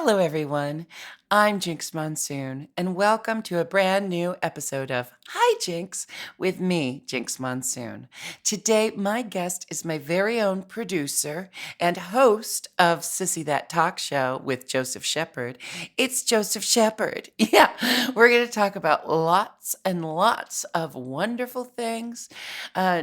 Hello, everyone. I'm Jinkx Monsoon, and welcome to a brand new episode of Hi Jinkx with me, Jinkx Monsoon. Today, my guest is my very own producer and host of Sissy That Talk Show with Joseph Shepard. It's Joseph Shepard. Yeah, we're going to talk about lots and lots of wonderful things,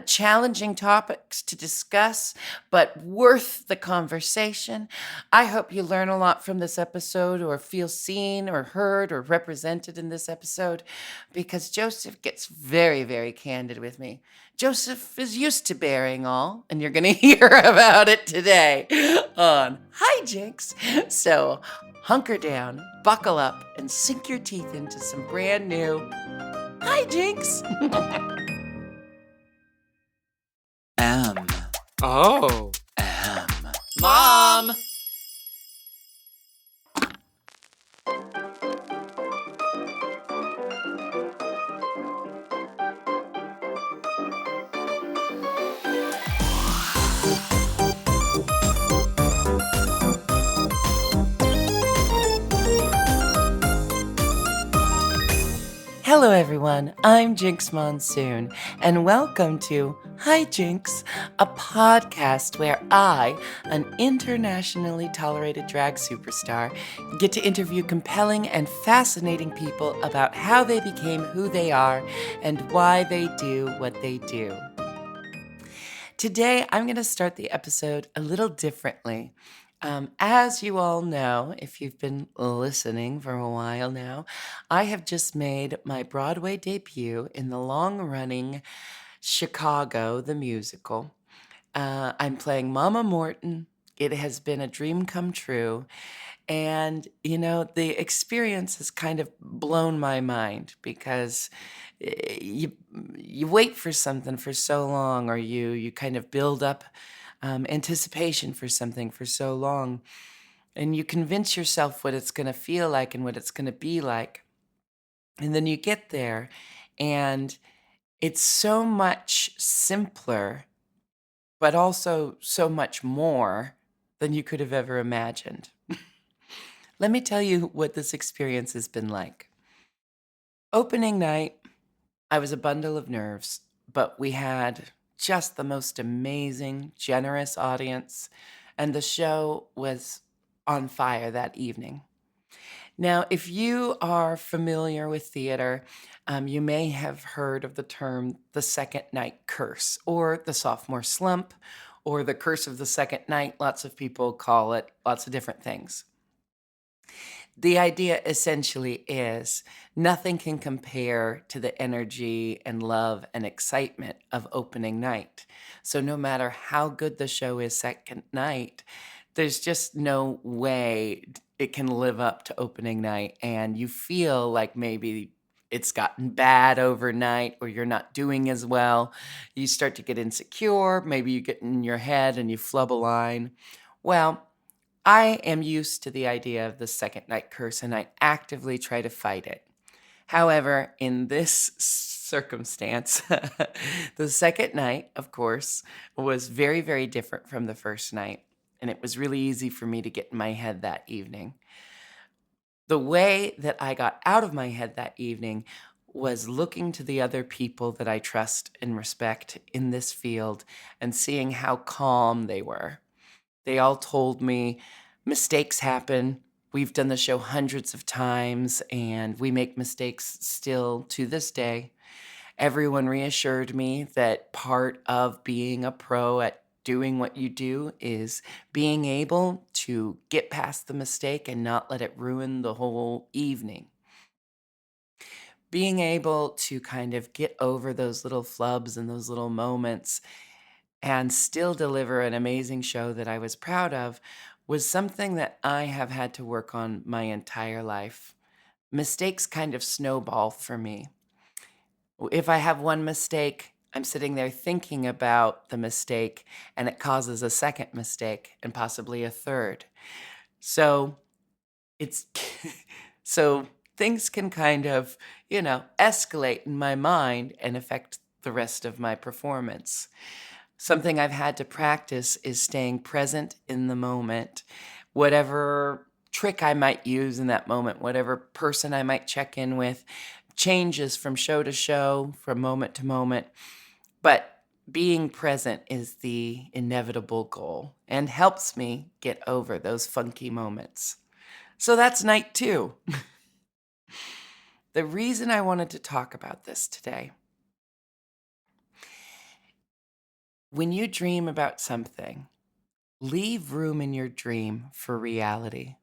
challenging topics to discuss, but worth the conversation. I hope you learn a lot from this episode or feel seen or heard or represented in this episode because Joseph gets very, very candid with me. Joseph is used to bearing all, and you're going to hear about it today on Hi Jinkx. So hunker down, buckle up, and sink your teeth into some brand new Hi Jinkx. M. Oh, M. Mom! Hello, everyone. I'm Jinkx Monsoon, and welcome to Hi Jinkx, a podcast where I, an internationally tolerated drag superstar, get to interview compelling and fascinating people about how they became who they are and why they do what they do. Today, I'm going to start the episode a little differently. As you all know, if you've been listening for a while now, I have just made my Broadway debut in the long-running Chicago, the musical. I'm playing Mama Morton. It has been a dream come true. And, the experience has kind of blown my mind because you wait for something for so long, or you kind of build up anticipation for something for so long, and you convince yourself what it's going to feel like and what it's going to be like. And then you get there, and it's so much simpler, but also so much more than you could have ever imagined. Let me tell you what this experience has been like. Opening night, I was a bundle of nerves, but we had just the most amazing, generous audience, and the show was on fire that evening. Now, if you are familiar with theater, you may have heard of the term the second night curse, or the sophomore slump, or the curse of the second night. Lots of people call it lots of different things. The idea essentially is nothing can compare to the energy and love and excitement of opening night. So no matter how good the show is second night, there's just no way it can live up to opening night. And you feel like maybe it's gotten bad overnight, or you're not doing as well. You start to get insecure. Maybe you get in your head and you flub a line. Well, I am used to the idea of the second night curse, and I actively try to fight it. However, in this circumstance, the second night, of course, was very, very different from the first night, and it was really easy for me to get in my head that evening. The way that I got out of my head that evening was looking to the other people that I trust and respect in this field and seeing how calm they were. They all told me mistakes happen. We've done the show hundreds of times, and we make mistakes still to this day. Everyone reassured me that part of being a pro at doing what you do is being able to get past the mistake and not let it ruin the whole evening. Being able to kind of get over those little flubs and those little moments and still deliver an amazing show that I was proud of was something that I have had to work on my entire life. Mistakes kind of snowball for me. If I have one mistake, I'm sitting there thinking about the mistake, and it causes a second mistake and possibly a third. So it's so things can kind of, escalate in my mind and affect the rest of my performance. Something I've had to practice is staying present in the moment. Whatever trick I might use in that moment, whatever person I might check in with, changes from show to show, from moment to moment. But being present is the inevitable goal and helps me get over those funky moments. So that's night 2. The reason I wanted to talk about this today, when you dream about something, leave room in your dream for reality.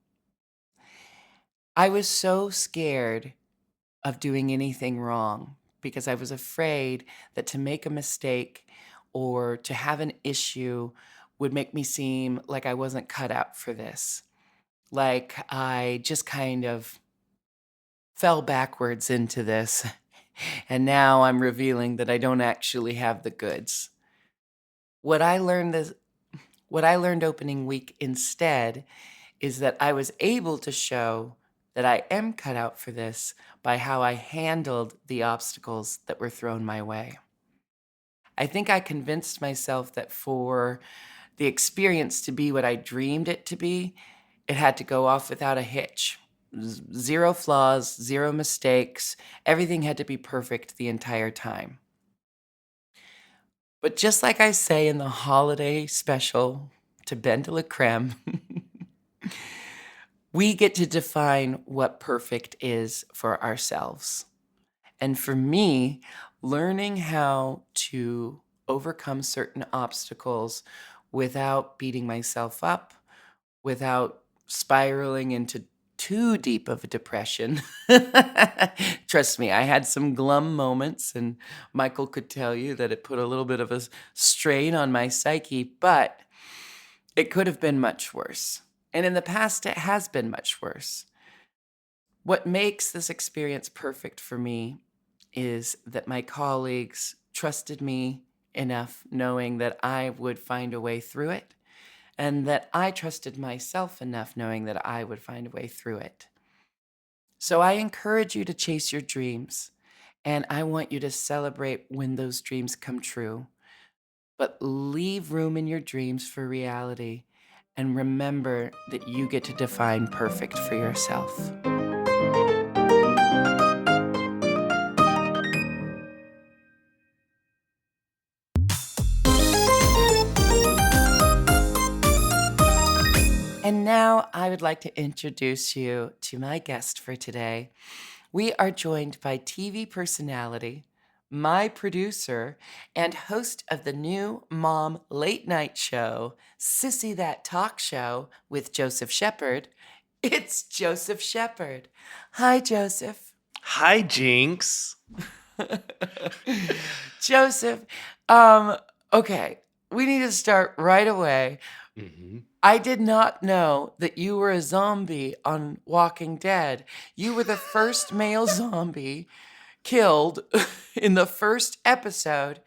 I was so scared of doing anything wrong because I was afraid that to make a mistake or to have an issue would make me seem like I wasn't cut out for this. Like I just kind of fell backwards into this. And now I'm revealing that I don't actually have the goods. What I learned opening week instead is that I was able to show that I am cut out for this by how I handled the obstacles that were thrown my way. I think I convinced myself that for the experience to be what I dreamed it to be, it had to go off without a hitch. Zero flaws, zero mistakes. Everything had to be perfect the entire time. But just like I say in the holiday special to Ben de la Creme, we get to define what perfect is for ourselves. And for me, learning how to overcome certain obstacles without beating myself up, without spiraling into too deep of a depression. Trust me, I had some glum moments, and Michael could tell you that it put a little bit of a strain on my psyche, but it could have been much worse. And in the past, it has been much worse. What makes this experience perfect for me is that my colleagues trusted me enough, knowing that I would find a way through it, and that I trusted myself enough, knowing that I would find a way through it. So I encourage you to chase your dreams, and I want you to celebrate when those dreams come true. But leave room in your dreams for reality, and remember that you get to define perfect for yourself. And now I would like to introduce you to my guest for today. We are joined by TV personality, my producer, and host of the new mom late night show, Sissy That Talk Show with Joseph Shepard. It's Joseph Shepard. Hi, Joseph. Hi, Jinkx. Joseph, okay, we need to start right away. I did not know that you were a zombie on Walking Dead. You were the first male zombie killed in the first episode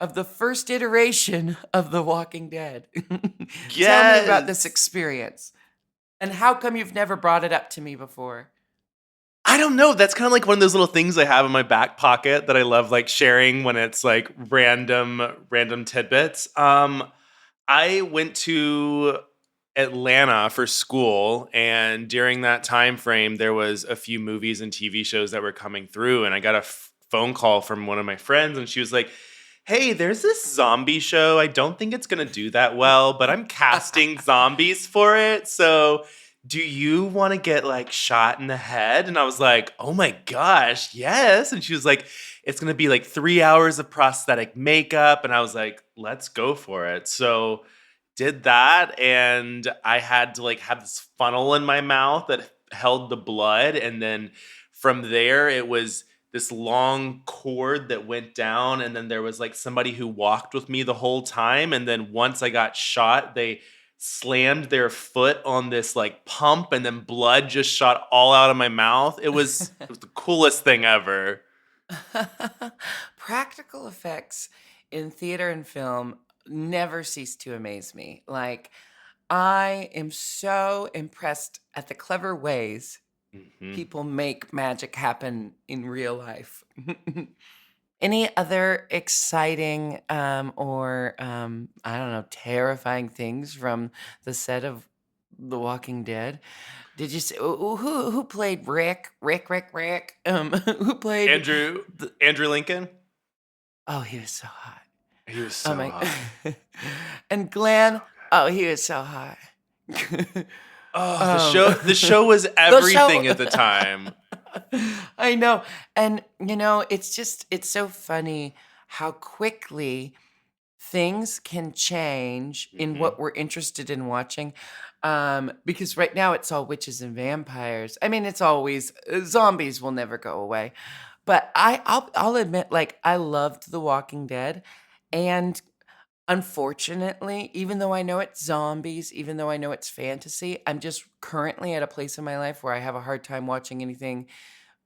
of the first iteration of The Walking Dead. Tell me about this experience. And how come you've never brought it up to me before? I don't know. That's kind of like one of those little things I have in my back pocket that I love like sharing when it's like random tidbits. I went to Atlanta for school, and during that time frame there was a few movies and TV shows that were coming through, and I got a phone call from one of my friends, and she was like, "Hey, there's this zombie show. I don't think it's going to do that well, but I'm casting zombies for it. So, do you want to get like shot in the head?" And I was like, "Oh my gosh, yes." And she was like, "It's going to be like 3 hours of prosthetic makeup." And I was like, "Let's go for it." So, did that, and I had to like have this funnel in my mouth that held the blood, and then from there it was this long cord that went down, and then there was like somebody who walked with me the whole time, and then once I got shot, they slammed their foot on this like pump, and then blood just shot all out of my mouth. It was the coolest thing ever. Practical effects in theater and film never cease to amaze me. Like, I am so impressed at the clever ways Mhm. people make magic happen in real life. Any other exciting or I don't know, terrifying things from the set of The Walking Dead. Did you see who played Rick? Rick. Who played Andrew the? Andrew Lincoln. Oh, he was so hot. He was Oh so my. hot. And So Glenn. good. Oh, he was so hot. Oh, the um, show was the show. everything at the time. I know. And it's so funny how quickly things can change in Hmm. what we're interested in watching. Because right now it's all witches and vampires. I mean, it's always zombies will never go away. But I'll admit, like, I loved The Walking Dead. And unfortunately, even though I know it's zombies, even though I know it's fantasy, I'm just currently at a place in my life where I have a hard time watching anything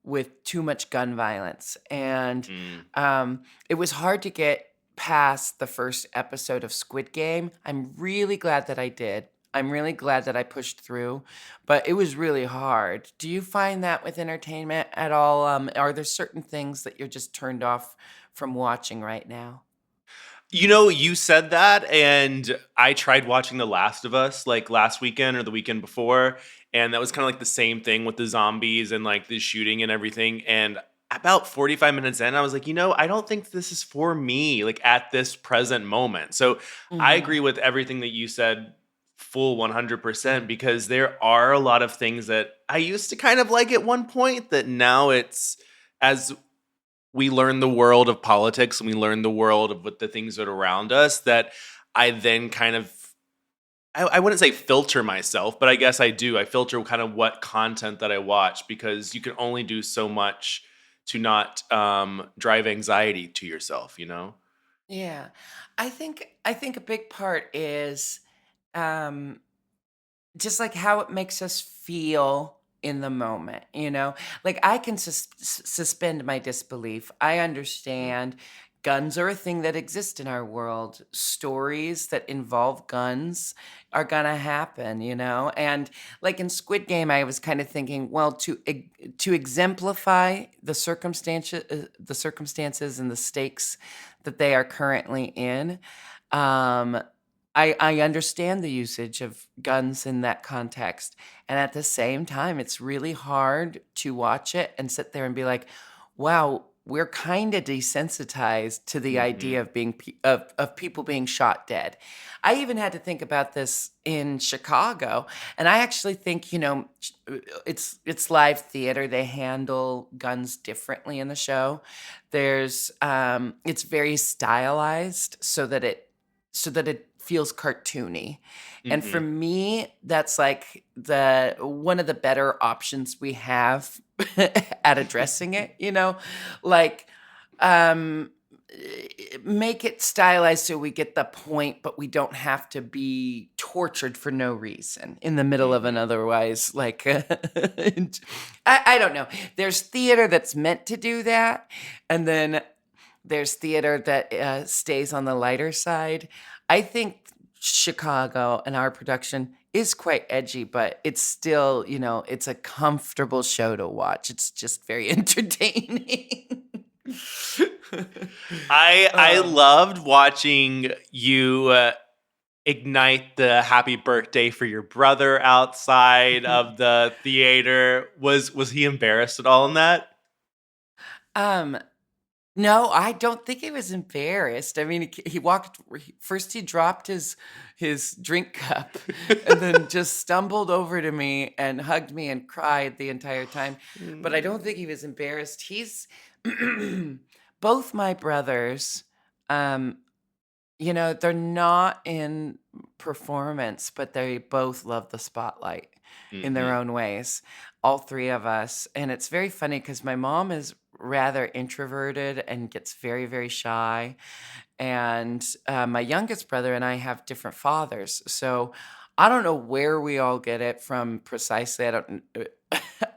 with too much gun violence. And Mm. it was hard to get past the first episode of Squid Game. I'm really glad that I did. I'm really glad that I pushed through, but it was really hard. Do you find that with entertainment at all? Are there certain things that you're just turned off from watching right now? You know, you said that, and I tried watching The Last of Us like last weekend or the weekend before, and that was kind of like the same thing with the zombies and like the shooting and everything. And about 45 minutes in, I was like, I don't think this is for me, like at this present moment. So I Hmm. agree with everything that you said, full 100%, because there are a lot of things that I used to kind of like at one point that now it's as we learn the world of politics and we learn the world of what the things that are around us that I then kind of I wouldn't say filter myself, but I guess I do. I filter kind of what content that I watch because you can only do so much to not drive anxiety to yourself, you know? Yeah. I think a big part is um just like how it makes us feel in the moment. Like I can suspend my disbelief. I Mhm. understand guns are a thing that exist in our world. Stories that involve guns are gonna happen. And like in Squid Game, I was kind of thinking, well, to exemplify the circumstances and the stakes that they are currently in. Um, I understand the usage of guns in that context, and at the same time, it's really hard to watch it and sit there and be like, "Wow, we're kinda desensitized to the idea Mhm. of being of people being shot dead." I even had to think about this in Chicago, and I actually think, it's live theater, they handle guns differently in the show. It's very stylized so that it feels cartoony. And for Mhm. me, that's like the one of the better options we have at addressing it. Like um make it stylized so we get the point, but we don't have to be tortured for no reason in the middle of an Mhm. otherwise like I don't know. There's theater that's meant to do that, and then there's theater that stays on the lighter side. I think Chicago and our production is quite edgy, but it's still, it's a comfortable show to watch. It's just very entertaining. I um, loved watching you ignite the happy birthday for your brother outside of the theater. Was he embarrassed at all in that? um, No, I don't think he was embarrassed. I mean, he walked first he dropped his drink cup and then just stumbled over to me and hugged me and cried the entire time. But I don't Mm. think he was embarrassed. He's both my brothers, um, they're not in performance, but they both love the spotlight in their Mhm. own ways, all three of us. And it's very funny because my mom is rather introverted and gets very, very shy. And my youngest brother and I have different fathers. So I don't know where we all get it from precisely.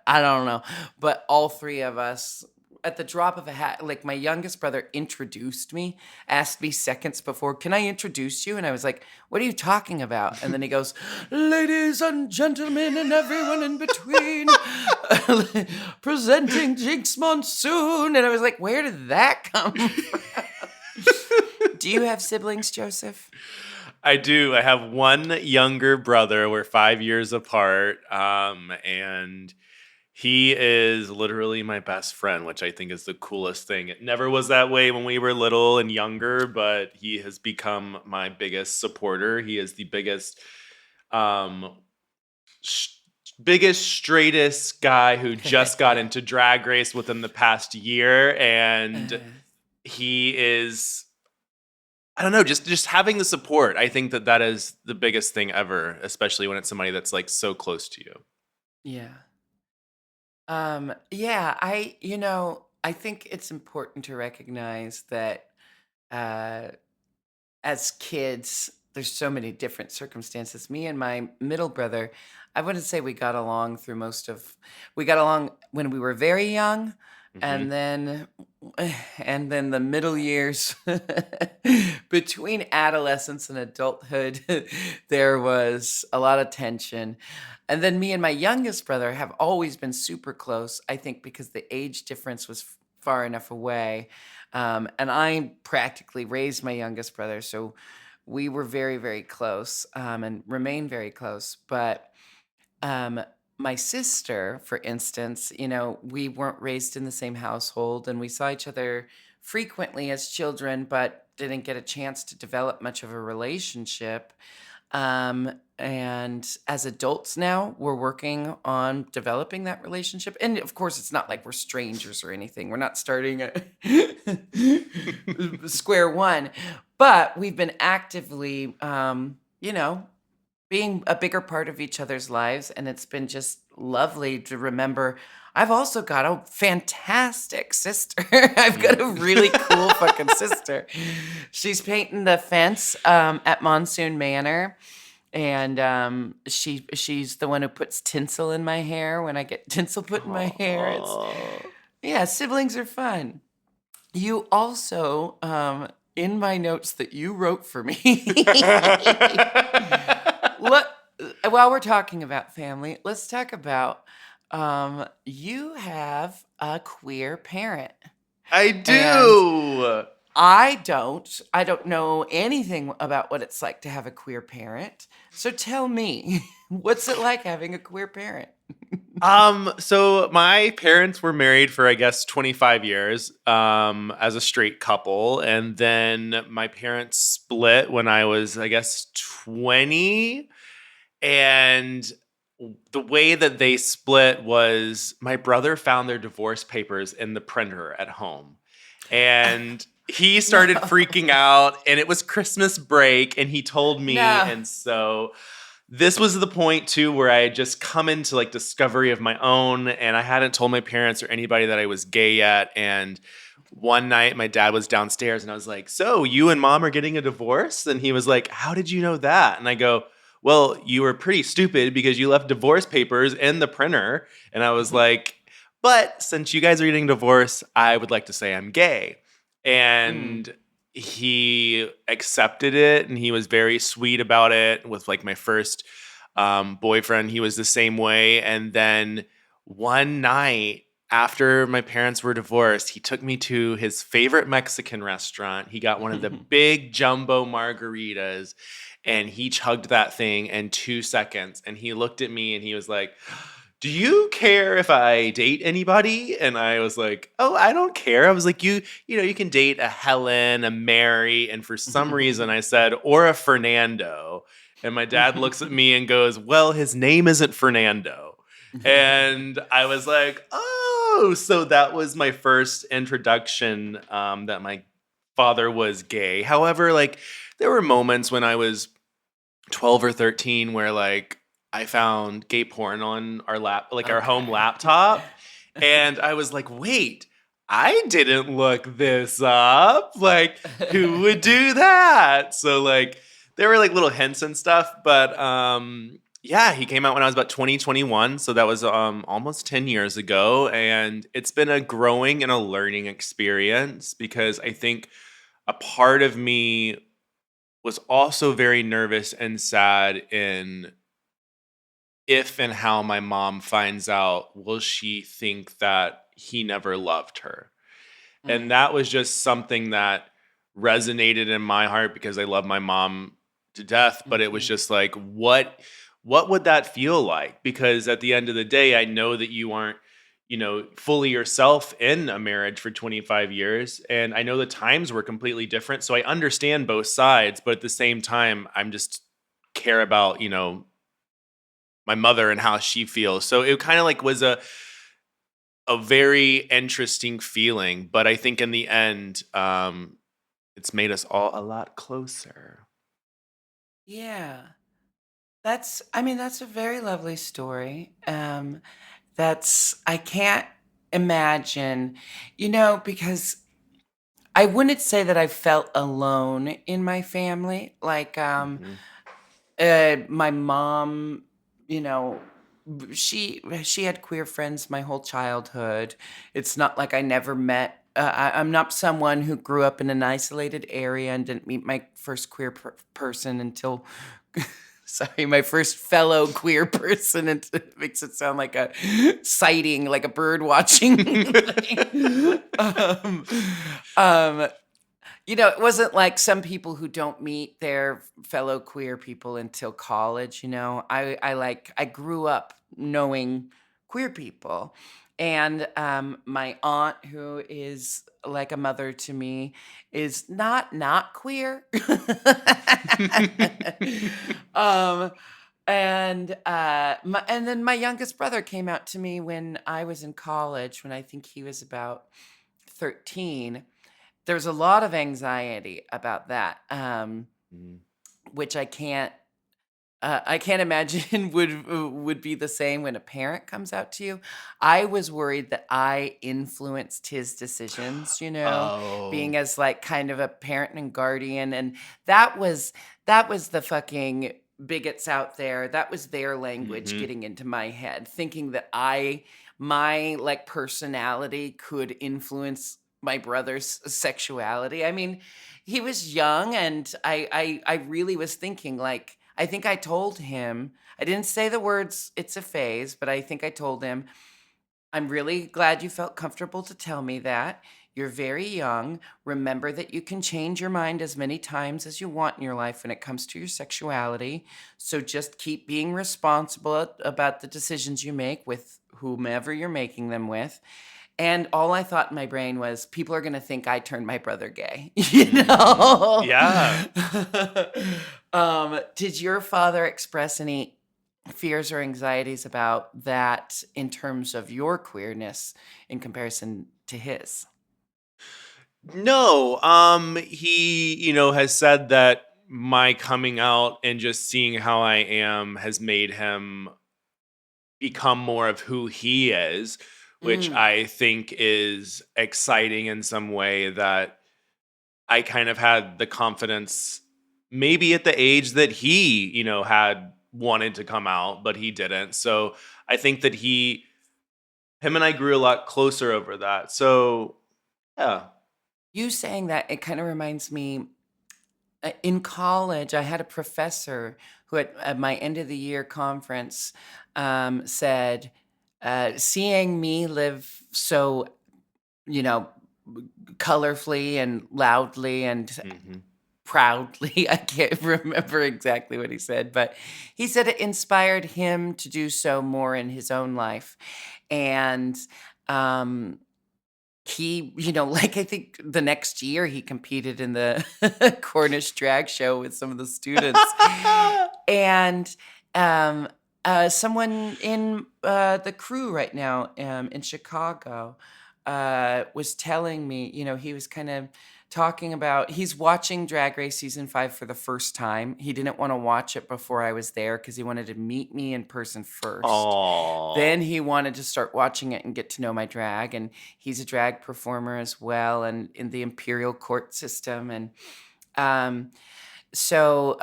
I don't know. But all three of us, at the drop of a hat, like my youngest brother introduced me, asked me seconds before, "Can I introduce you?" And I was like, "What are you talking about?" And then he goes, "Ladies and gentlemen, and everyone in between, presenting Jinkx Monsoon." And I was like, "Where did that come from?" Do you have siblings, Joseph? I do. I have one younger brother. We're 5 years apart. And he is literally my best friend, which I think is the coolest thing. It never was that way when we were little and younger, but he has become my biggest supporter. He is the um, sh- biggest, straightest guy who just got into drag race within the past year. And he is, I don't know, just having the support. I think that is the biggest thing ever, especially when it's somebody that's like so close to you. Yeah. Yeah, I think it's important to recognize that uh, as kids, there's so many different circumstances. Me and my middle brother, I wouldn't say we got along through we got along when we were very young, Hmm. and then and then the middle years between adolescence and adulthood, there was a lot of tension. And then me and my youngest brother have always been super close, I think because the age difference was far enough away. And I practically raised my youngest brother, so we were very, very close, and remain very close. But um, my sister, for instance, we weren't raised in the same household, and we saw each other frequently as children, but didn't get a chance to develop much of a relationship. And as adults now, we're working on developing that relationship. And of course, it's not like we're strangers or anything. We're not starting at square one, but we've been actively, being a bigger part of each other's lives. And it's been just lovely to remember. I've also got a fantastic sister. I've got a really cool fucking sister. She's painting the fence at Monsoon Manor. And she's the one who puts tinsel in my hair when I get tinsel put in my hair. Aw. Yeah, siblings are fun. You also, in my notes that you wrote for me, what, while we're talking about family, let's talk about you have a queer parent. I And do. I don't know anything about what it's like to have a queer parent. So tell me, what's it like having a queer parent? So my parents were married for I guess 25 years, as a straight couple, and then my parents split when I was I guess 20, and the way that they split was my brother found their divorce papers in the printer at home. And he started No, freaking out, and it was Christmas break, and he told me. no. And so this was the point too where I had just come into like discovery of my own, and I hadn't told my parents or anybody that I was gay yet. And one night my dad was downstairs and I was like, "So you and mom are getting a divorce?" And he was like, "How did you know that?" And I go, "Well, you were pretty stupid because you left divorce papers in the printer." And I was like, "But since you guys are getting divorced, I would like to say I'm gay." Mm. And he accepted it, and he was very sweet about it. With like my first boyfriend, he was the same way. And then one night after my parents were divorced, he took me to his favorite Mexican restaurant. He got one of the big jumbo margaritas, and he chugged that thing in 2 seconds. And he looked at me and he was like, "Do you care if I date anybody?" And I was like, "Oh, I don't care." I was like, you can date a Helen, a Mary." And for some reason I said, "Or a Fernando." And my dad looks at me and goes, "Well, his name isn't Fernando." And I was like, "Oh," so that was my first introduction, that my father was gay. However, like there were moments when I was 12 or 13 where like I found gay porn on our home Okay. laptop, and I was like, "Wait, I didn't look this up. Like who would do that?" So like there were like little hints and stuff, but yeah, he came out when I was about 2021, so that was almost 10 years ago, and it's been a growing and a learning experience because I think a part of me was also very nervous and sad in if and how my mom finds out, will she think that he never loved her? And Mm. that was just something that resonated in my heart because I love my mom to death, but it was Mhm. just like, what would that feel like? Because at the end of the day, I know that you aren't, fully yourself in a marriage for 25 years. And I know the times were completely different. So I understand both sides, but at the same time, I'm just care about, my mother and how she feels. So it kind of like was a very interesting feeling. But I think in the end, it's made us all a lot closer. Yeah. I mean, that's a very lovely story. That's I can't imagine, because I wouldn't say that I felt alone in my family. Like, Hmm. my mom, you know, she had queer friends my whole childhood. It's not like I never met. I'm not someone who grew up in an isolated area and didn't meet my first queer person until. Sorry, my first fellow queer person. It makes it sound like a sighting, like a bird watching thing. Um, it wasn't like some people who don't meet their fellow queer people until college, I grew up knowing queer people. And my aunt, who is like a mother to me, is not queer. um and then my youngest brother came out to me when I was in college, when I think he was about 13. There's a lot of anxiety about that, which I can't imagine would be the same when a parent comes out to you. I was worried that I influenced his decisions, being Oh. as like kind of a parent and guardian, and that was the fucking bigots out there. That was their language Hmm. getting into my head, thinking that my like personality could influence my brother's sexuality. I mean, he was young, and I really was thinking, like, I think I told him, I didn't say the words, "It's a phase," but I think I told him, "I'm really glad you felt comfortable to tell me that. You're very young. Remember that you can change your mind as many times as you want in your life when it comes to your sexuality. So just keep being responsible about the decisions you make with whomever you're making them with." And all I thought in my brain was, people are gonna think I turned my brother gay, Hmm. Yeah. Did your father express any fears or anxieties about that in terms of your queerness in comparison to his? No, he, has said that my coming out and just seeing how I am has made him become more of who he is, which Mm. I think is exciting in some way, that I kind of had the confidence maybe at the age that he, had wanted to come out, but he didn't. So I think that him and I grew a lot closer over that. So yeah. You saying that, it kinda reminds me, in college, I had a professor who at my end of the year conference, said, "Seeing me live so, you know, colorfully and loudly and Hmm. proudly." I can't remember exactly what he said, but he said it inspired him to do so more in his own life. And, um, he, like, I think the next year he competed in the Cornish drag show with some of the students. And, um, someone in, the crew right now, in Chicago, was telling me, he was kind of talking about he's watching Drag Race season 5 for the first time. He didn't wanna watch it before I was there because he wanted to meet me in person first. Then Oh. he wanted to start watching it and get to know my drag, and he's a drag performer as well, and in the imperial court system. And, um, so,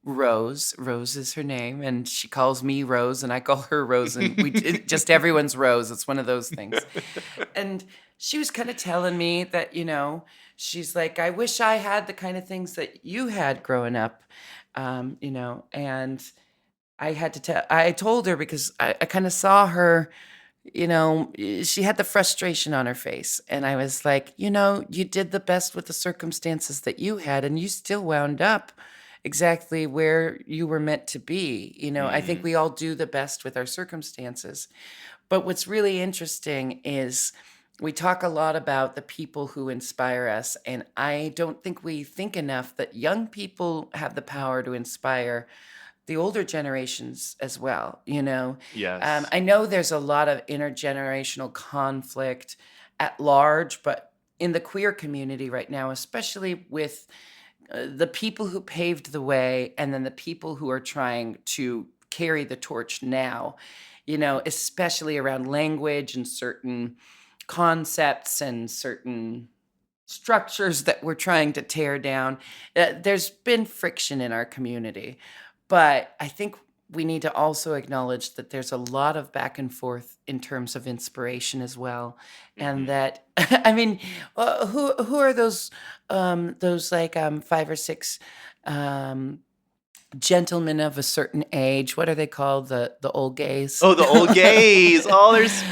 Rose is her name, and she calls me Rose, and I call her Rose, and just everyone's Rose. It's one of those things. And she was kinda telling me that, she's like, "I wish I had the kind of things that you had growing up," and I told her because I kinda saw her, she had the frustration on her face, and I was like, "You did the best with the circumstances that you had, and you still wound up exactly where you were meant to be. I think Mm, we all do the best with our circumstances. But what's really interesting is we talk a lot about the people who inspire us, and I don't think we think enough that young people have the power to inspire the older generations as well. yes. I know there's a lot of intergenerational conflict at large, but in the queer community right now, especially with the people who paved the way and then the people who are trying to carry the torch now, especially around language and certain concepts and certain structures that we're trying to tear down. There's been friction in our community, but I think we need to also acknowledge that there's a lot of back and forth in terms of inspiration as well, and Hmm. that I mean, who are those like 5 or 6 um, gentlemen of a certain age? What are they called? The old gays. Oh, the old gays. Oh, there's.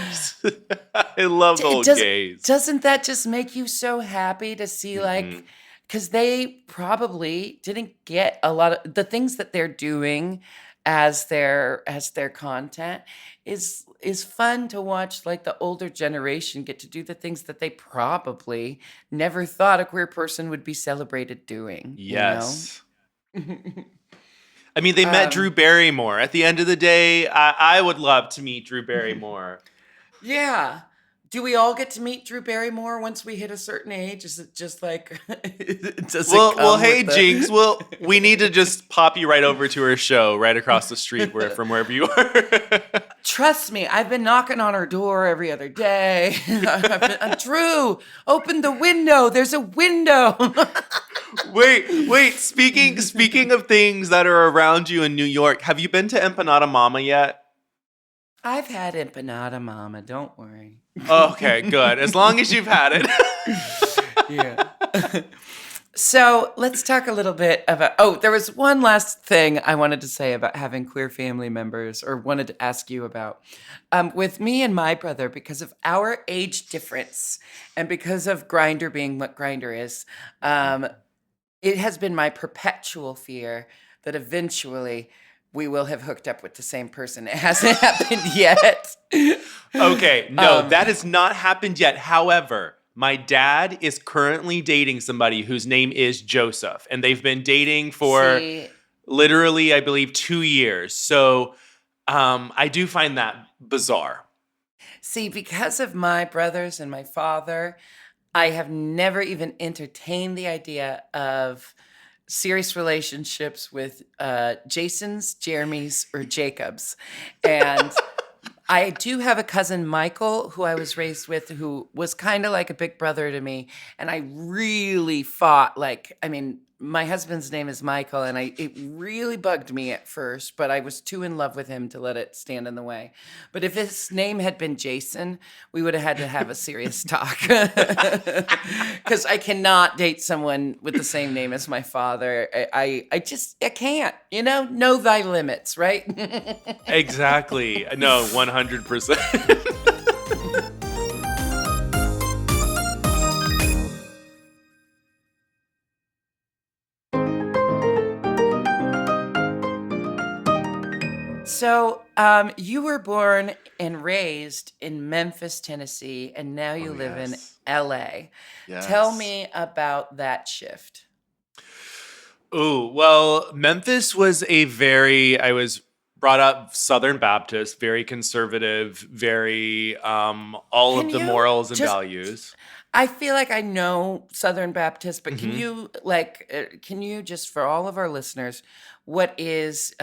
I love the It old does gays. doesn't that just make you so happy to see, like, Hmm. because they probably didn't get a lot of the things that they're doing as their content is fun to watch, like, the older generation get to do the things that they probably never thought a queer person would be celebrated doing? Yes. I mean, they met Drew Um, Barrymore. At the end of the day, I would love to meet Drew Barrymore. yeah. Do we all get to meet Drew Barrymore once we hit a certain age? Is it just like, does it Well, come hey, with Jinkx. Well, the? we need to just pop you right over to her show right across the street from wherever you are. Trust me, I've been knocking on her door every other day. Drew, open the window. There's a window. Wait. Speaking of things that are around you in New York, have you been to Empanada Mama yet? I've had empanada, mama. Don't worry. Okay, good. As long as you've had it. Yeah. So let's talk a little bit about. Oh, there was one last thing I wanted to say about having queer family members, or wanted to ask you about. With me and my brother, because of our age difference and because of Grinder being what Grinder is, um, it has been my perpetual fear that eventually we will have hooked up with the same person. It hasn't happened yet. Okay, no, um, that has not happened yet. However, my dad is currently dating somebody whose name is Joseph, and they've been dating for see, literally, I believe, 2 years. So I do find that bizarre. because of my brothers and my father, I have never even entertained the idea of serious relationships with Jasons, Jeremys, or Jacobs. And I do have a cousin, Michael, who I was raised with, who was kind of like a big brother to me. And I really fought, like, I mean, my husband's name is Michael, and it really bugged me at first, but I was too in love with him to let it stand in the way. But if his name had been Jason, we would have had to have a serious talk. Because I cannot date someone with the same name as my father. I can't, know thy limits, right? Exactly. No, 100%. So, you were born and raised in Memphis, Tennessee, and now Oh, you live in yes. LA. Tell Yes. me about that shift. Ooh, well, Memphis was I was brought up Southern Baptist, very conservative, very all Can of the you morals and just, values. I feel like I know Southern Baptist, but can Hmm. you, like, can you just, for all of our listeners, what is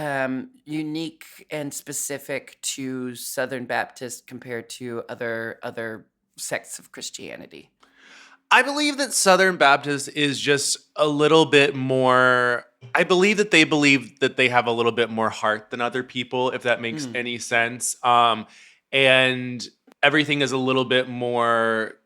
unique and specific to Southern Baptist compared to other sects of Christianity? I believe that Southern Baptist is just a little bit more. I believe that they have a little bit more heart than other people, if that makes Mm. any sense. And everything is a little bit more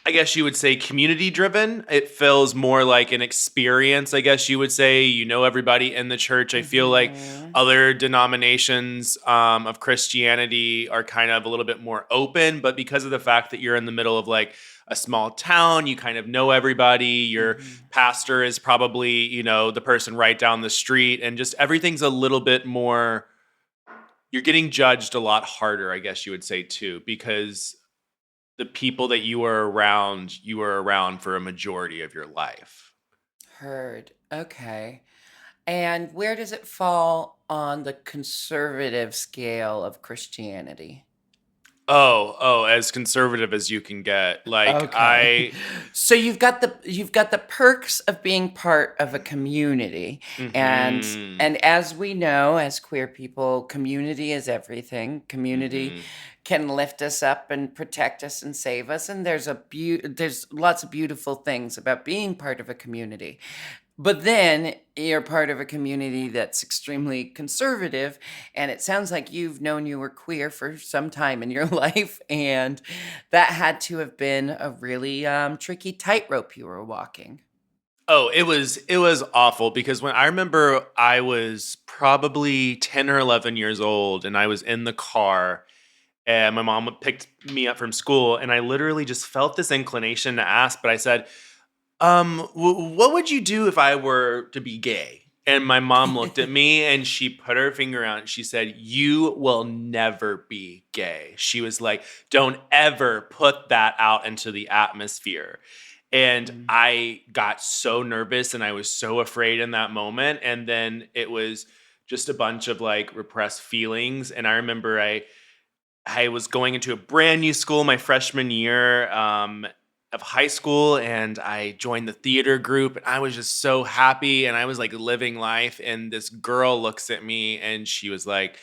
I guess you would say community driven. It feels more like an experience, I guess you would say. You know everybody in the church. I feel like Mm-hmm. other denominations of Christianity are kind of a little bit more open, but because of the fact that you're in the middle of like a small town, you kind of know everybody. Your Mm-hmm. pastor is probably, the person right down the street, and just everything's a little bit more, you're getting judged a lot harder, I guess you would say too, because the people that you were around for a majority of your life. Heard. Okay. And where does it fall on the conservative scale of Christianity? As conservative as you can get. Like Okay. So you've got the perks of being part of a community. And mhm. and as we know, as queer people, community is everything. Community Mhm. can lift us up and protect us and save us. And there's lots of beautiful things about being part of a community. But then you're part of a community that's extremely conservative, and it sounds like you've known you were queer for some time in your life, and that had to have been a really tricky tightrope you were walking. Oh, it was awful because when I remember I was probably 10 or 11 years old and I was in the car and my mom picked me up from school and I literally just felt this inclination to ask, but I said, what would you do if I were to be gay? And my mom looked at me and she put her finger out and she said, "You will never be gay." She was like, "Don't ever put that out into the atmosphere." And Mm. I got so nervous and I was so afraid in that moment. And then it was just a bunch of like repressed feelings. And I remember I was going into a brand new school my freshman year of high school, and I joined the theater group, and I was just so happy, and I was like living life. And this girl looks at me, and she was like,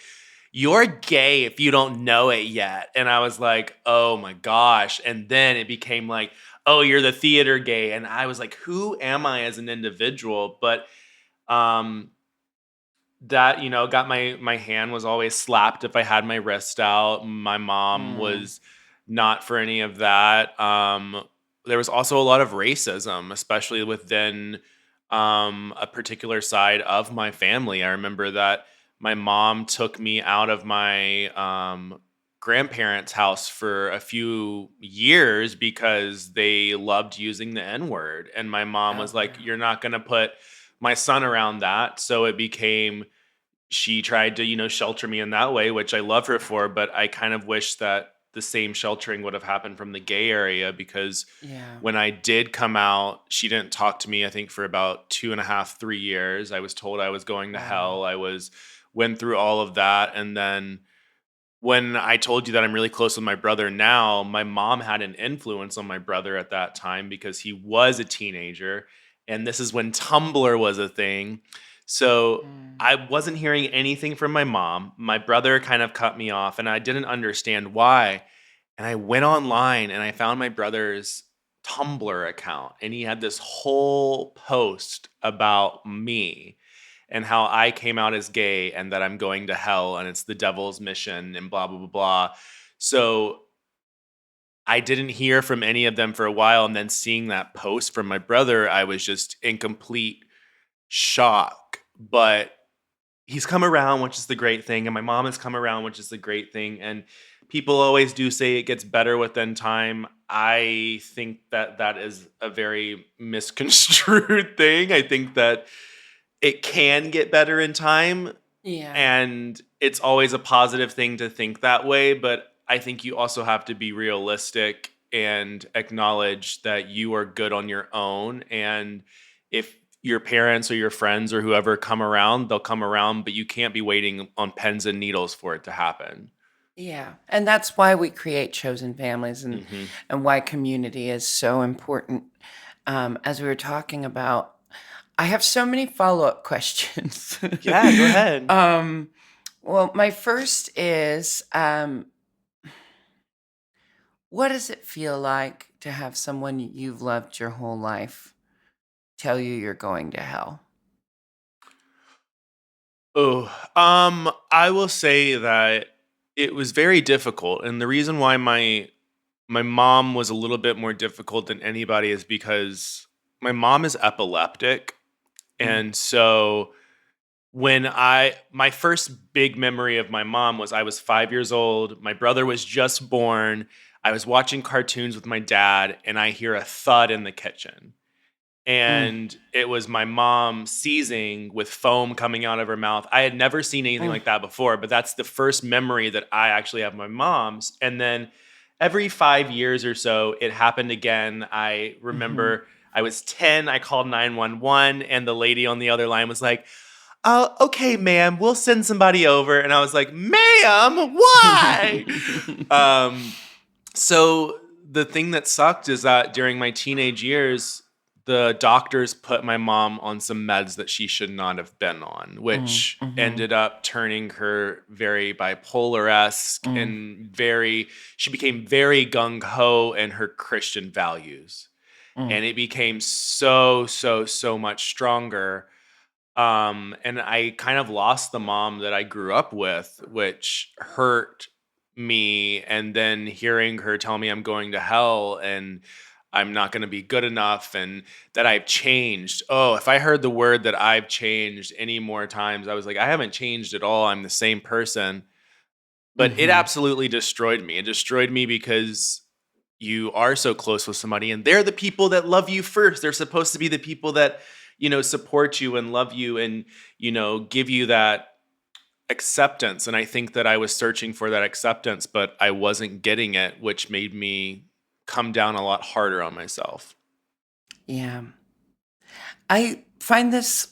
"You're gay if you don't know it yet." And I was like, "Oh my gosh!" And then it became like, "Oh, you're the theater gay," and I was like, "Who am I as an individual?" But um, that got my hand was always slapped if I had my wrist out. My mom Mm. was not for any of that. There was also a lot of racism, especially within a particular side of my family. I remember that my mom took me out of my grandparents' house for a few years because they loved using the N word, and my mom Oh was like, no. "You're not going to put my son around that." So it became, she tried to, shelter me in that way, which I love her for, but I kind of wish that the same sheltering would have happened from the gay area, because Yeah. when I did come out, she didn't talk to me, I think, for about 2.5, 3 years. I was told I was going to Wow. hell. Went through all of that. And then when I told you that I'm really close with my brother now, my mom had an influence on my brother at that time because he was a teenager. And this is when Tumblr was a thing. So Mm. I wasn't hearing anything from my mom. My brother kind of cut me off, and I didn't understand why. And I went online and I found my brother's Tumblr account, and he had this whole post about me and how I came out as gay and that I'm going to hell and it's the devil's mission and blah, blah, blah, blah. So I didn't hear from any of them for a while. And then seeing that post from my brother, I was just in complete shock. But he's come around, which is the great thing. And my mom has come around, which is the great thing. And people always do say it gets better within time. I think that that is a very misconstrued thing. I think that it can get better in time, Yeah. and it's always a positive thing to think that way, but I think you also have to be realistic and acknowledge that you are good on your own. And if your parents or your friends or whoever come around, they'll come around, but you can't be waiting on pens and needles for it to happen. Yeah. And that's why we create chosen families, Hmm. and why community is so important. As we were talking about, I have so many follow-up questions. Yeah, go ahead. um, well, my first is, what does it feel like to have someone you've loved your whole life tell you you're going to hell? Oh, I will say that it was very difficult, and the reason why my mom was a little bit more difficult than anybody is because my mom is epileptic. Mm. And so my first big memory of my mom was I was 5 years old. My brother was just born. I was watching cartoons with my dad, and I hear a thud in the kitchen. Mm. And it was my mom seizing with foam coming out of her mouth. I had never seen anything Mm. like that before, but that's the first memory that I actually have of my mom's. And then every 5 years or so, it happened again. I Mhm. remember I was 10, I called 911, and the lady on the other line was like, okay, ma'am, we'll send somebody over. And I was like, ma'am, why? Um, so the thing that sucked is that during my teenage years, the doctors put my mom on some meds that she should not have been on, Mm. which Mhm. ended up turning her very bipolar-esque Mm. and she became very gung-ho in her Christian values. Mm. And it became so, so, so much stronger. And I kind of lost the mom that I grew up with, which hurt me. And then hearing her tell me I'm going to hell and I'm not going to be good enough and that I've changed. Oh, if I heard the word that I've changed any more times, I was like, I haven't changed at all. I'm the same person. But it Mhm. absolutely destroyed me. It destroyed me because you are so close with somebody and they're the people that love you first. They're supposed to be the people that, support you and love you and, give you that acceptance. And I think that I was searching for that acceptance, but I wasn't getting it, which made me come down a lot harder on myself. Yeah. I find this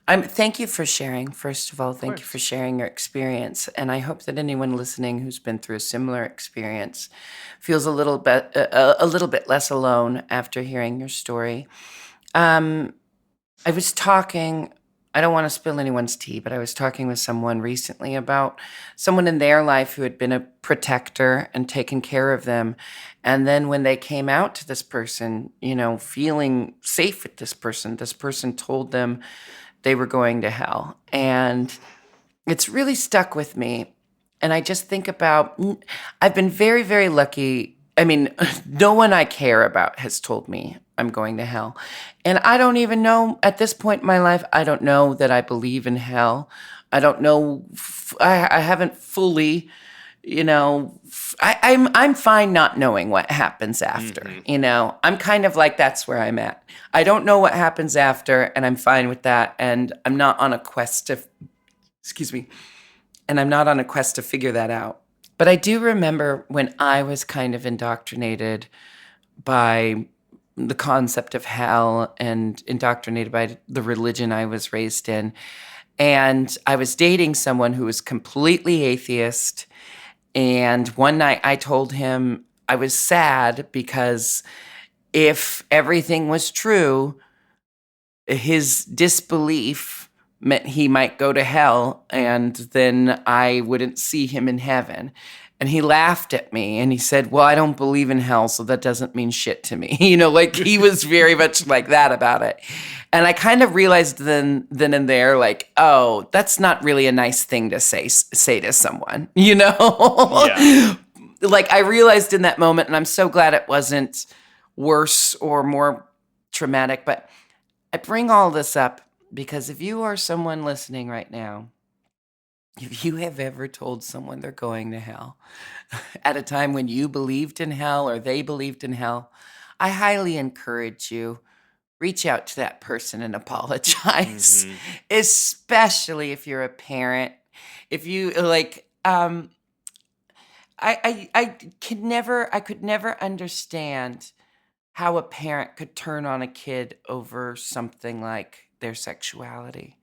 thank you for sharing. First of all, Of thank you for course. sharing your experience, and I hope that anyone listening who's been through a similar experience feels a little bit less alone after hearing your story. Um, I was talking. I don't want to spill anyone's tea, but I was talking with someone recently about someone in their life who had been a protector and taken care of them. And then when they came out to this person, feeling safe with this person told them they were going to hell. And it's really stuck with me. And I just think about, I've been very, very lucky. I mean, no one I care about has told me I'm going to hell. And I don't even know at this point in my life, I don't know that I believe in hell. I don't know. I haven't fully, I'm fine not knowing what happens after. Hmm. I'm kind of like that's where I'm at. I don't know what happens after, and I'm fine with that. And I'm not on a quest to, excuse me, and I'm not on a quest to figure that out. But I do remember when I was kind of indoctrinated by the concept of hell and indoctrinated by the religion I was raised in. And I was dating someone who was completely atheist. And one night I told him I was sad because if everything was true, his disbelief meant he might go to hell and then I wouldn't see him in heaven. And he laughed at me and he said, "Well, I don't believe in hell, so that doesn't mean shit to me." Like he was very much like that about it. And I kind of realized then and there, like, oh, that's not really a nice thing to say to someone, Yeah. Like I realized in that moment, and I'm so glad it wasn't worse or more traumatic, but I bring all this up because if you are someone listening right now, if you have ever told someone they're going to hell at a time when you believed in hell or they believed in hell, I highly encourage you reach out to that person and apologize, Hmm. especially if you're a parent. If you like I could never understand how a parent could turn on a kid over something like their sexuality.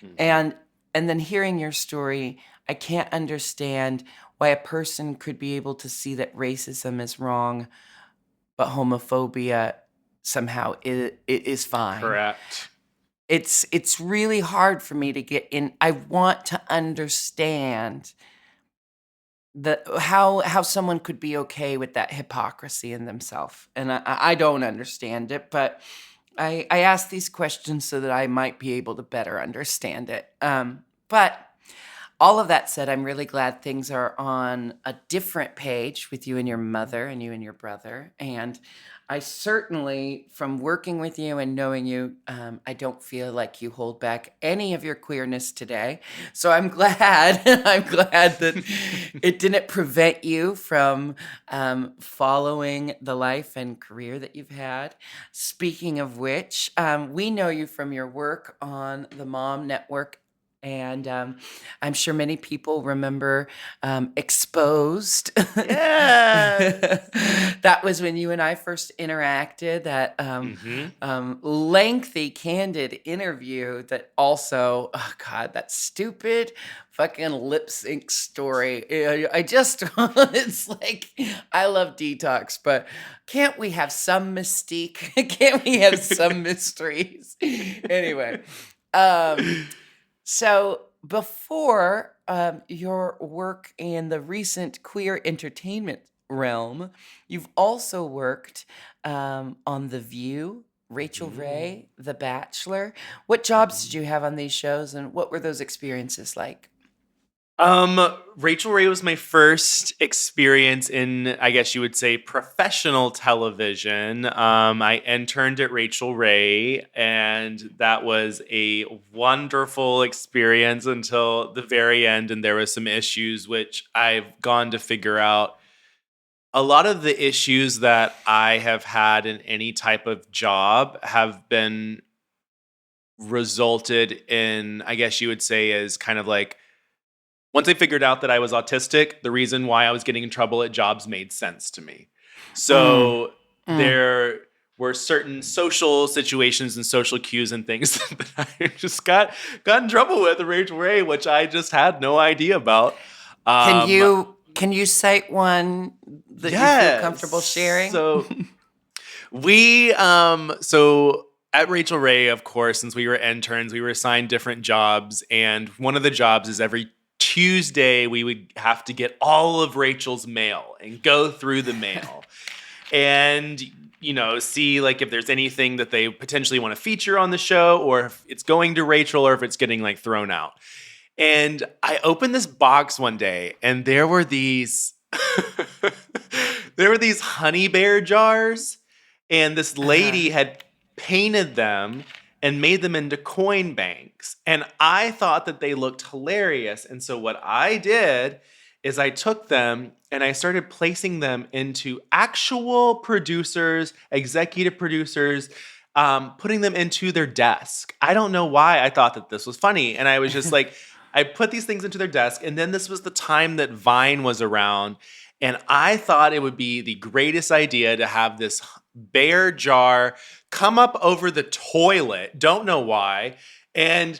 Hmm. And and then hearing your story, I can't understand why a person could be able to see that racism is wrong, but homophobia somehow is fine. Correct. It's really hard for me to get in. I want to understand how someone could be okay with that hypocrisy in themselves, and I don't understand it, but I ask these questions so that I might be able to better understand it. But all of that said, I'm really glad things are on a different page with you and your mother and you and your brother. And I certainly, from working with you and knowing you, I don't feel like you hold back any of your queerness today. So I'm glad, I'm glad that it didn't prevent you from following the life and career that you've had. Speaking of which, we know you from your work on the Mom Network. And I'm sure many people remember Exposed. Yes. That was when you and I first interacted, that Mm-hmm. lengthy, candid interview that also, oh God, that stupid fucking lip sync story. I just, it's like, I love Detox, but can't we have some mystique? Can't we have some mysteries? Anyway. So before your work in the recent queer entertainment realm, you've also worked on The View, Rachel Mm-hmm. Ray, The Bachelor. What jobs did you have on these shows, and what were those experiences like? Rachel Ray was my first experience in, I guess you would say, professional television. I interned at Rachel Ray, and that was a wonderful experience until the very end. And there was some issues which I've gone to figure out. A lot of the issues that I have had in any type of job have been resulted in, I guess you would say, as kind of like once I figured out that I was autistic, the reason why I was getting in trouble at jobs made sense to me. Mm, So mm. there were certain social situations and social cues and things that I just got in trouble with at Rachel Ray, which I just had no idea about. Can Um, you cite one that you feel yes. comfortable sharing? So at Rachel Ray, of course, since we were interns, we were assigned different jobs, and one of the jobs is every Tuesday we would have to get all of Rachel's mail and go through the mail and see like if there's anything that they potentially want to feature on the show, or if it's going to Rachel, or if it's getting like thrown out. And I opened this box one day, and there were these there were these honey bear jars, and this Uh-huh. lady had painted them and made them into coin banks. And I thought that they looked hilarious. And so what I did is I took them and I started placing them into actual producers, executive producers, putting them into their desk. I don't know why I thought that this was funny. And I was just like, I put these things into their desk. And then this was the time that Vine was around. And I thought it would be the greatest idea to have this bear jar come up over the toilet. Don't know why. And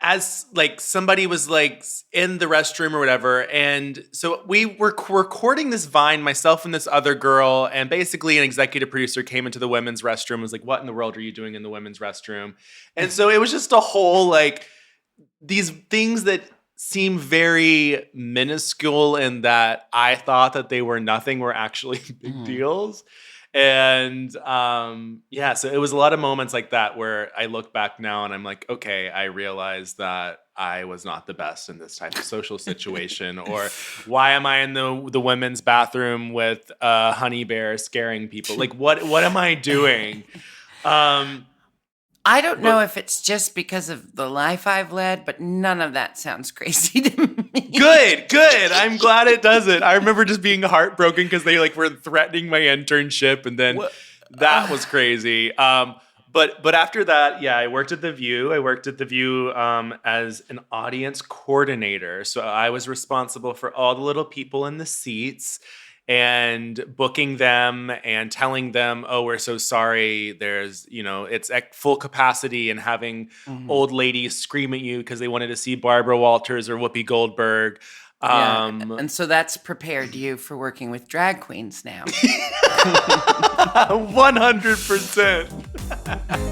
as like somebody was like in the restroom or whatever, and so we were recording this Vine, myself and this other girl, and basically an executive producer came into the women's restroom, was like, what in the world are you doing in the women's restroom? And so it was just a whole like these things that seem very minuscule and that I thought that they were nothing were actually big Mm. deals. And yeah, so it was a lot of moments like that where I look back now and I'm like, okay, I realized that I was not the best in this type of social situation. Or why am I in the women's bathroom with a honey bear scaring people? Like what am I doing? Um I don't know but if it's just because of the life I've led, but none of that sounds crazy to me. Good. I'm glad it doesn't. I remember just being heartbroken because they like were threatening my internship, and then What? that was crazy. But after that, yeah, I worked at The View. I worked at The View as an audience coordinator. So I was responsible for all the little people in the seats and booking them and telling them, oh, we're so sorry. There's, it's at full capacity, and having Mhm. old ladies scream at you because they wanted to see Barbara Walters or Whoopi Goldberg. Yeah, Um, and so that's prepared you for working with drag queens now. 100%.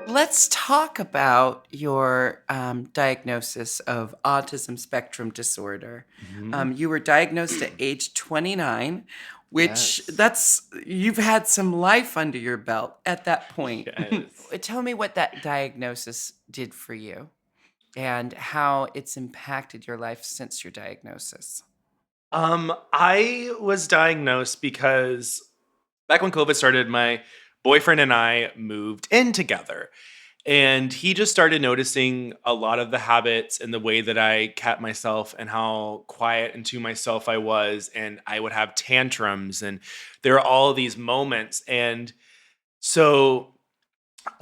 Let's talk about your diagnosis of autism spectrum disorder. Mhm. You were diagnosed at age 29. which Yes. you've had some life under your belt at that point. Yes. Tell me what that diagnosis did for you and how it's impacted your life since your diagnosis. I was diagnosed because back when COVID started, my boyfriend and I moved in together. And he just started noticing a lot of the habits and the way that I kept myself and how quiet and to myself I was. And I would have tantrums. And there are all of these moments. And so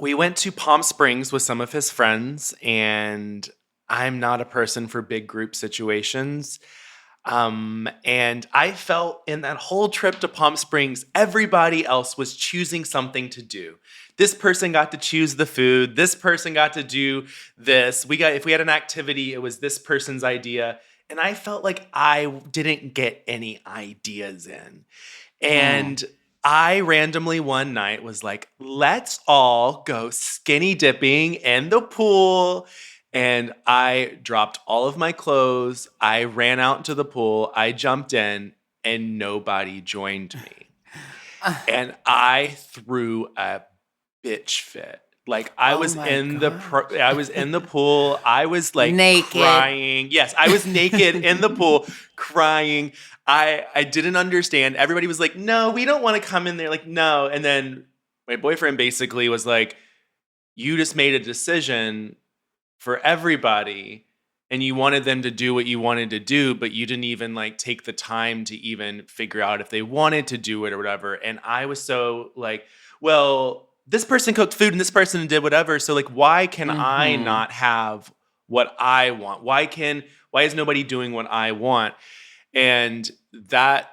we went to Palm Springs with some of his friends. And I'm not a person for big group situations. And I felt in that whole trip to Palm Springs, everybody else was choosing something to do. This person got to choose the food. This person got to do this. If we had an activity, it was this person's idea. And I felt like I didn't get any ideas in. Mm. And I randomly one night was like, let's all go skinny dipping in the pool. And I dropped all of my clothes. I ran out into the pool. I jumped in and nobody joined me. And I threw a bitch fit. Like I Oh was my I was in the pool. I was like Naked. crying. Yes, I was naked in the pool crying. I didn't understand. Everybody was like, "No, we don't want to come in there." Like, "No." And then my boyfriend basically was like, "You just made a decision for everybody and you wanted them to do what you wanted to do, but you didn't even like take the time to even figure out if they wanted to do it or whatever." And I was so like, well, this person cooked food and this person did whatever. So like, why can I Mm-hmm. not have what I want? Why is nobody doing what I want? And that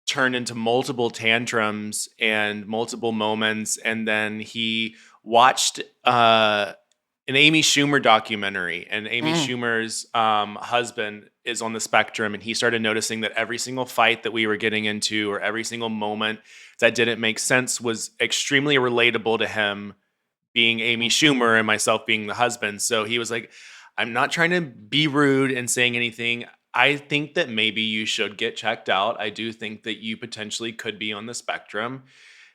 turned into multiple tantrums and multiple moments. And then he watched an Amy Schumer documentary, and Amy Mm. Schumer's husband is on the spectrum, and he started noticing that every single fight that we were getting into, or every single moment that didn't make sense, was extremely relatable to him, being Amy Schumer and myself being the husband. So he was like, "I'm not trying to be rude and saying anything. I think that maybe you should get checked out. I do think that you potentially could be on the spectrum."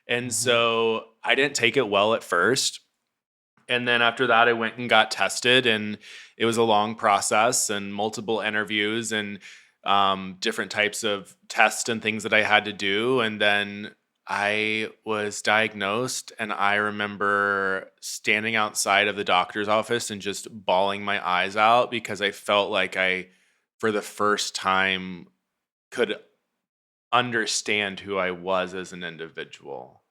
And Mhm. so I didn't take it well at first. And then after that, I went and got tested, and it was a long process and multiple interviews and different types of tests and things that I had to do. And then I was diagnosed, and I remember standing outside of the doctor's office and just bawling my eyes out because I felt like I, for the first time, could understand who I was as an individual.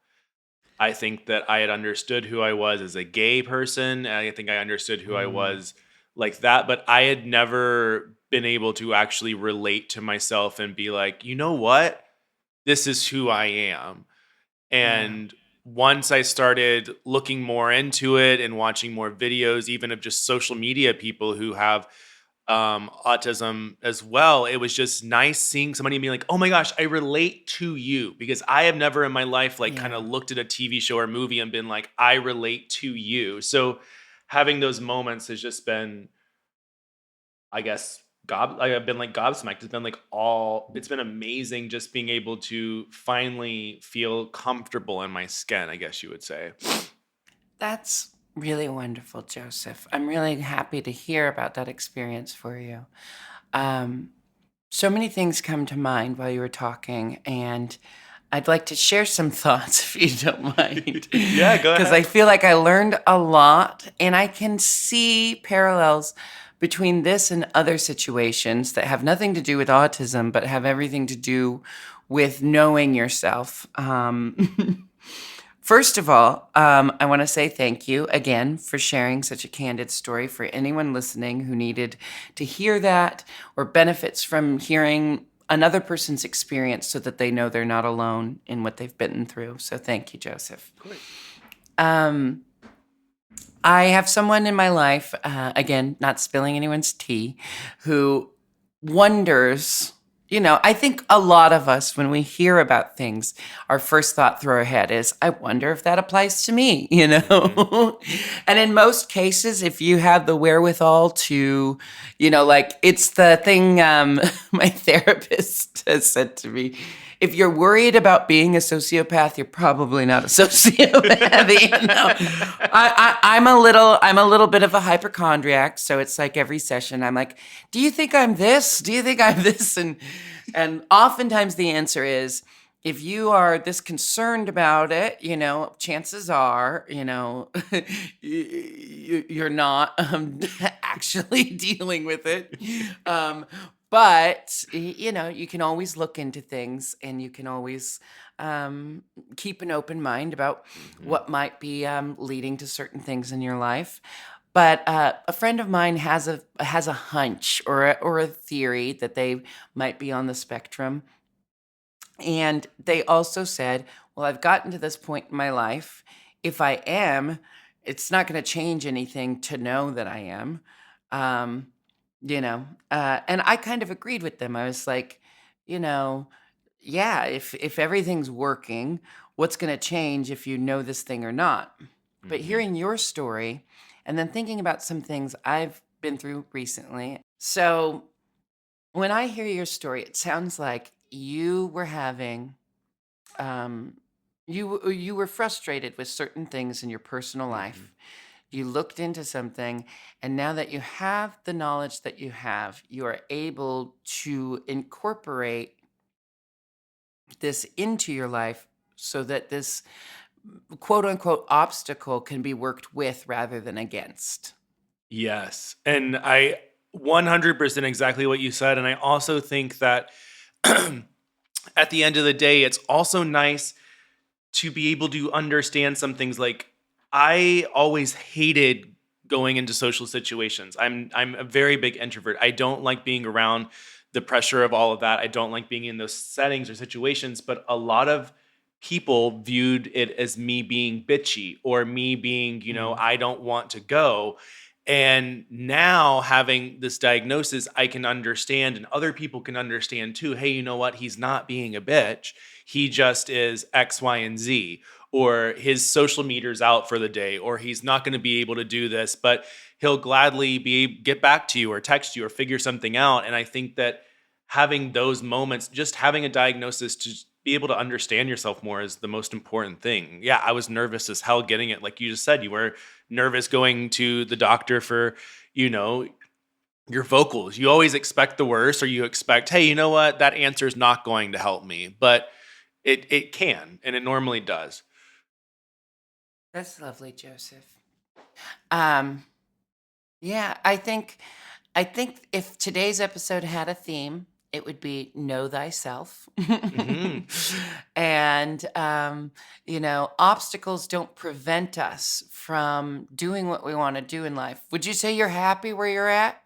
I think that I had understood who I was as a gay person. And I think I understood who I Mm. was like that, but I had never been able to actually relate to myself and be like, you know what? This is who I am. Yeah. And once I started looking more into it and watching more videos, even of just social media people who have autism as well, it was just nice seeing somebody being like, oh my gosh, I relate to you, because I have never in my life like kind of Yeah. looked at a TV show or movie and been like, I relate to you. So having those moments has just been, I guess, I've been like gobsmacked. It's been amazing just being able to finally feel comfortable in my skin, I guess you would say. That's really wonderful, Joseph. I'm really happy to hear about that experience for you. Um, so many things come to mind while you were talking, and I'd like to share some thoughts if you don't mind. Yeah, go Because I ahead. feel like I learned a lot, and I can see parallels between this and other situations that have nothing to do with autism, but have everything to do with knowing yourself. First of all, I want to say thank you again for sharing such a candid story. For anyone listening who needed to hear that or benefits from hearing another person's experience so that they know they're not alone in what they've been through. So thank you, Joseph. Of course. Um, I have someone in my life, again, not spilling anyone's tea, who wonders, I think a lot of us, when we hear about things, our first thought through our head is, I wonder if that applies to me, Hmm. And in most cases, if you have the wherewithal to, like it's the thing my therapist has said to me. if you're worried about being a sociopath, you're probably not a sociopath. I'm a little bit of a hypochondriac, so it's like every session I'm like, do you think I'm this? Do you think I'm this? And oftentimes the answer is, if you are this concerned about it, chances are, you're not actually dealing with it. But you can always look into things, and you can always keep an open mind about what might be leading to certain things in your life. But a friend of mine has a hunch or a theory that they might be on the spectrum. And they also said, well, I've gotten to this point in my life. If I am, it's not going to change anything to know that I am. Um, and I kind of agreed with them. I was like, you know, yeah, if everything's working, what's going to change if you know this thing or not? But hearing your story and then thinking about some things I've been through recently. So when I hear your story, it sounds like you were having you were frustrated with certain things in your personal life. You looked into something, and now that you have the knowledge that you are able to incorporate this into your life so that this quote unquote obstacle can be worked with rather than against. Yes. And I 100% exactly what you said. And I also think that at the end of the day, it's also nice to be able to understand some things. Like, I always hated going into social situations. I'm a very big introvert. I don't like being around the pressure of all of that. I don't like being in those settings or situations, but a lot of people viewed it as me being bitchy or me being, Mm. I don't want to go. And now having this diagnosis, I can understand, and other people can understand too. Hey, you know what? He's not being a bitch. He just is X, Y, and Z, or his social meter's out for the day, or he's not going to be able to do this, but he'll gladly get back to you or text you or figure something out. And I think that having those moments, just having a diagnosis to be able to understand yourself more is the most important thing. Yeah, I was nervous as hell getting it. Like you just said, you were nervous going to the doctor for, you know, your vocals. You always expect the worst, or you expect, hey, you know what, that answer is not going to help me. But it can, and it normally does. That's lovely, Joseph. Um, yeah, I think if today's episode had a theme, it would be know thyself. Hmm. And obstacles don't prevent us from doing what we want to do in life. Would you say you're happy where you're at?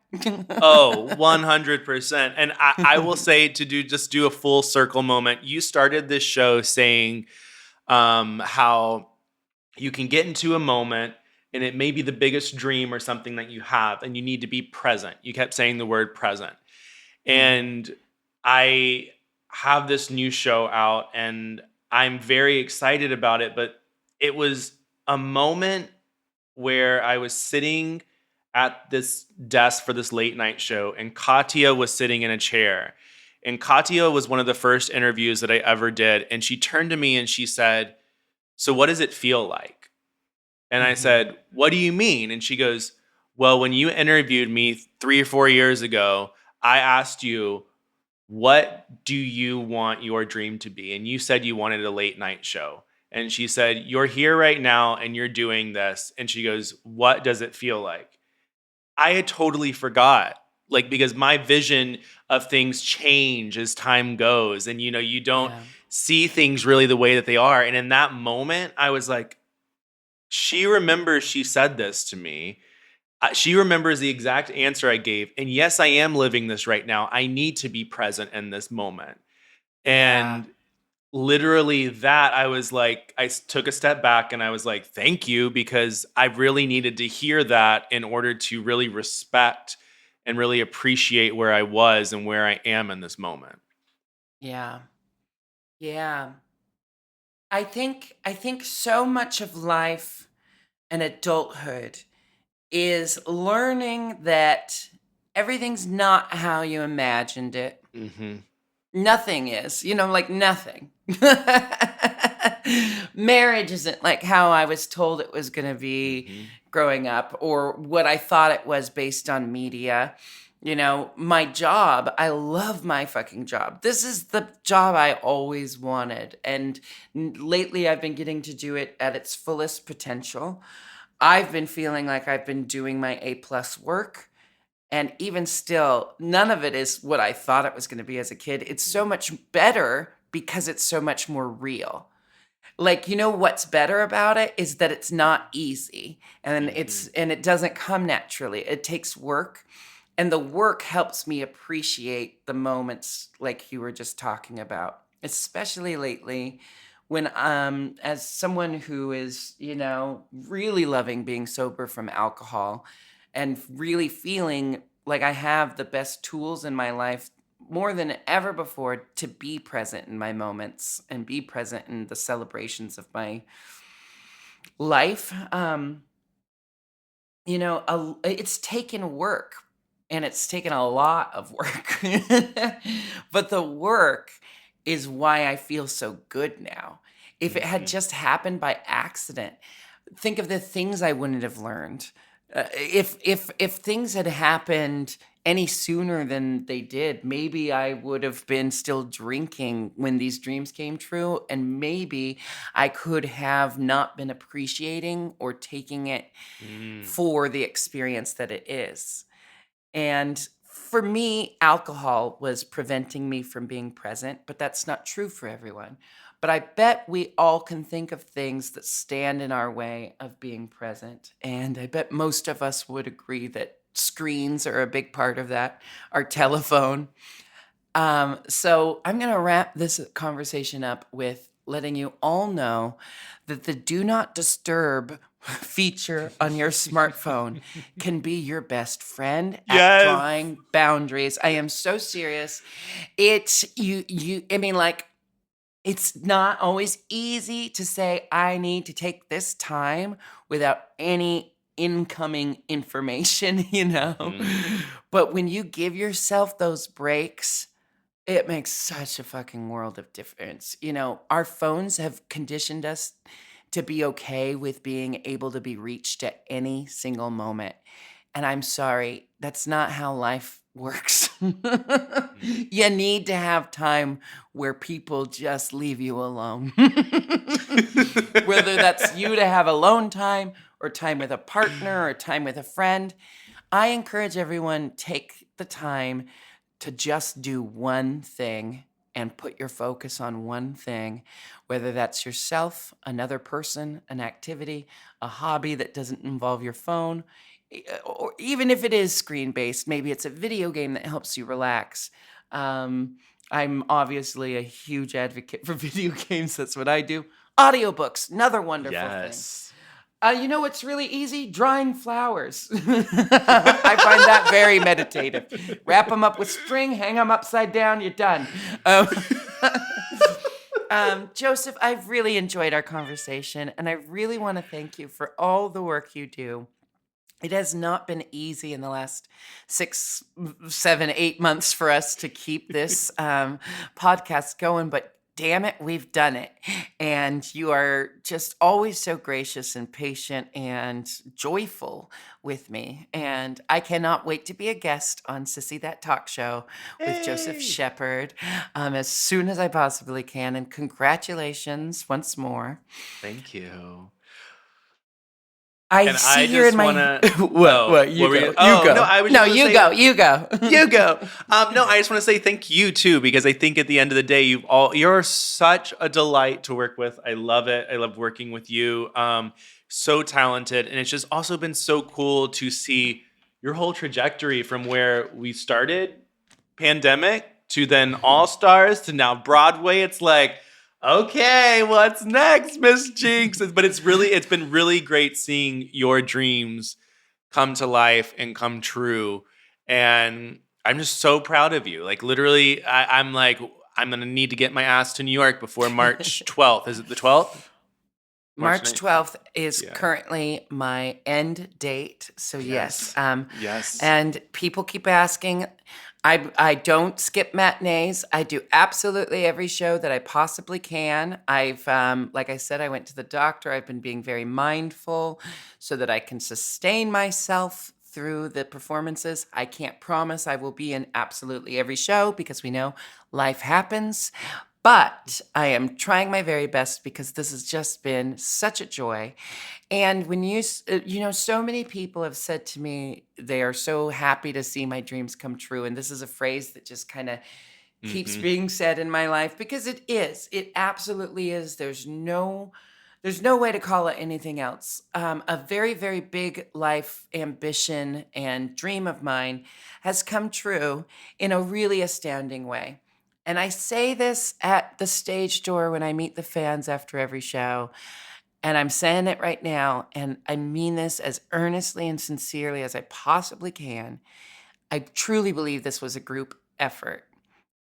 Oh, 100%. And I will say, to do a full circle moment. You started this show saying how you can get into a moment and it may be the biggest dream or something that you have, and you need to be present. You kept saying the word present. Mhm. And I have this new show out, and I'm very excited about it. But it was a moment where I was sitting at this desk for this late night show, and Katya was sitting in a chair. And Katya was one of the first interviews that I ever did. And she turned to me and she said, "So, what does it feel like?" And I Mhm. said, "What do you mean?" And she goes, "Well, when you interviewed me 3 or 4 years ago, I asked you, what do you want your dream to be? And you said you wanted a late night show." And she said, "You're here right now and you're doing this." And she goes, "What does it feel like?" I had totally forgot. Like, because my vision of things change as time goes. And, you don't Yeah. see things really the way that they are. And in that moment, I was like, she remembers she said this to me. She remembers the exact answer I gave. And yes, I am living this right now. I need to be present in this moment. Yeah. And literally, that I was like, took a step back and I was like, thank you, because I really needed to hear that in order to really respect and really appreciate where I was and where I am in this moment. Yeah. Yeah. I think so much of life and adulthood is learning that everything's not how you imagined it. Hmm. Nothing is, like nothing. Marriage isn't like how I was told it was going to be Mhm. growing up or what I thought it was based on media. My job, I love my fucking job. This is the job I always wanted. And lately I've been getting to do it at its fullest potential. I've been feeling like I've been doing my A+ work. And even still, none of it is what I thought it was going to be as a kid. It's so much better because it's so much more real. Like, what's better about it is that it's not easy and Mhm. it doesn't come naturally. It takes work, and the work helps me appreciate the moments like you were just talking about, especially lately when as someone who is, really loving being sober from alcohol and really feeling like I have the best tools in my life more than ever before to be present in my moments and be present in the celebrations of my life. It's taken work, and it's taken a lot of work. But the work is why I feel so good now. If it had Mhm. just happened by accident, think of the things I wouldn't have learned. If things had happened any sooner than they did, maybe I would have been still drinking when these dreams came true, and maybe I could have not been appreciating or taking it Mm. for the experience that it is. And for me, alcohol was preventing me from being present, but that's not true for everyone. But I bet we all can think of things that stand in our way of being present. And I bet most of us would agree that screens are a big part of that, our Yes. telephone. So I'm going to wrap this conversation up with letting you all know that the do not disturb feature on your smartphone can be your best friend at Yes. drawing boundaries. I am so serious. It's I mean, like, it's not always easy to say, I need to take this time without any incoming information, Mhm. But when you give yourself those breaks, it makes such a fucking world of difference. Our phones have conditioned us to be okay with being able to be reached at any single moment. And I'm sorry, that's not how life works. Mhm. You need to have time where people just leave you alone. Whether that's you to have alone time or time with a partner or time with a friend. I encourage everyone, take the time to just do one thing and put your focus on one thing, whether that's yourself, another person, an activity, a hobby that doesn't involve your phone, or even if it is screen based, maybe it's a video game that helps you relax. Um, I'm obviously a huge advocate for video games. That's what I do. Audiobooks, another wonderful thing. Yes. What's really easy? Drying flowers. I find that very meditative. Wrap them up with string, hang them upside down, you're done. Um, Joseph, I've really enjoyed our conversation, and I really want to thank you for all the work you do. It has not been easy in the last 6, 7, 8 months for us to keep this podcast going, but damn it, we've done it. And you are just always so gracious and patient and joyful with me. And I cannot wait to be a guest on Sissy That Talk Show with Joseph Yay. Shepard as soon as I possibly can. And congratulations once more. Thank you. I And I see here in just want my to. what? Oh, What? You what were you? go. You Oh, no, go. I was No, just going to you say, go. You go. you go. No, I just want to say thank you too, because I think at the end of the day, you're such a delight to work with. I love it. I love working with you. So talented. And it's just also been so cool to see your whole trajectory from where we started pandemic to then All Stars to now Broadway. It's like, okay, what's next, Miss Jinx? But it's been really great seeing your dreams come to life and come true. And I'm just so proud of you. Like literally, I'm like, I'm gonna need to get my ass to New York before March 12th. Is it the 12th? March March 9th? 12th is Yeah. currently my end date. So yes. Yes. Yes. And people keep asking. I don't skip matinees. I do absolutely every show that I possibly can. I've, like I said, I went to the doctor. I've been being very mindful so that I can sustain myself through the performances. I can't promise I will be in absolutely every show because we know life happens. But I am trying my very best because this has just been such a joy. And when so many people have said to me they are so happy to see my dreams come true. And this is a phrase that just kind of keeps Mm-hmm. being said in my life because it is. It absolutely is. There's no way to call it anything else. A very, very big life ambition and dream of mine has come true in a really astounding way. And I say this at the stage door when I meet the fans after every show. And I'm saying it right now, and I mean this as earnestly and sincerely as I possibly can. I truly believe this was a group effort.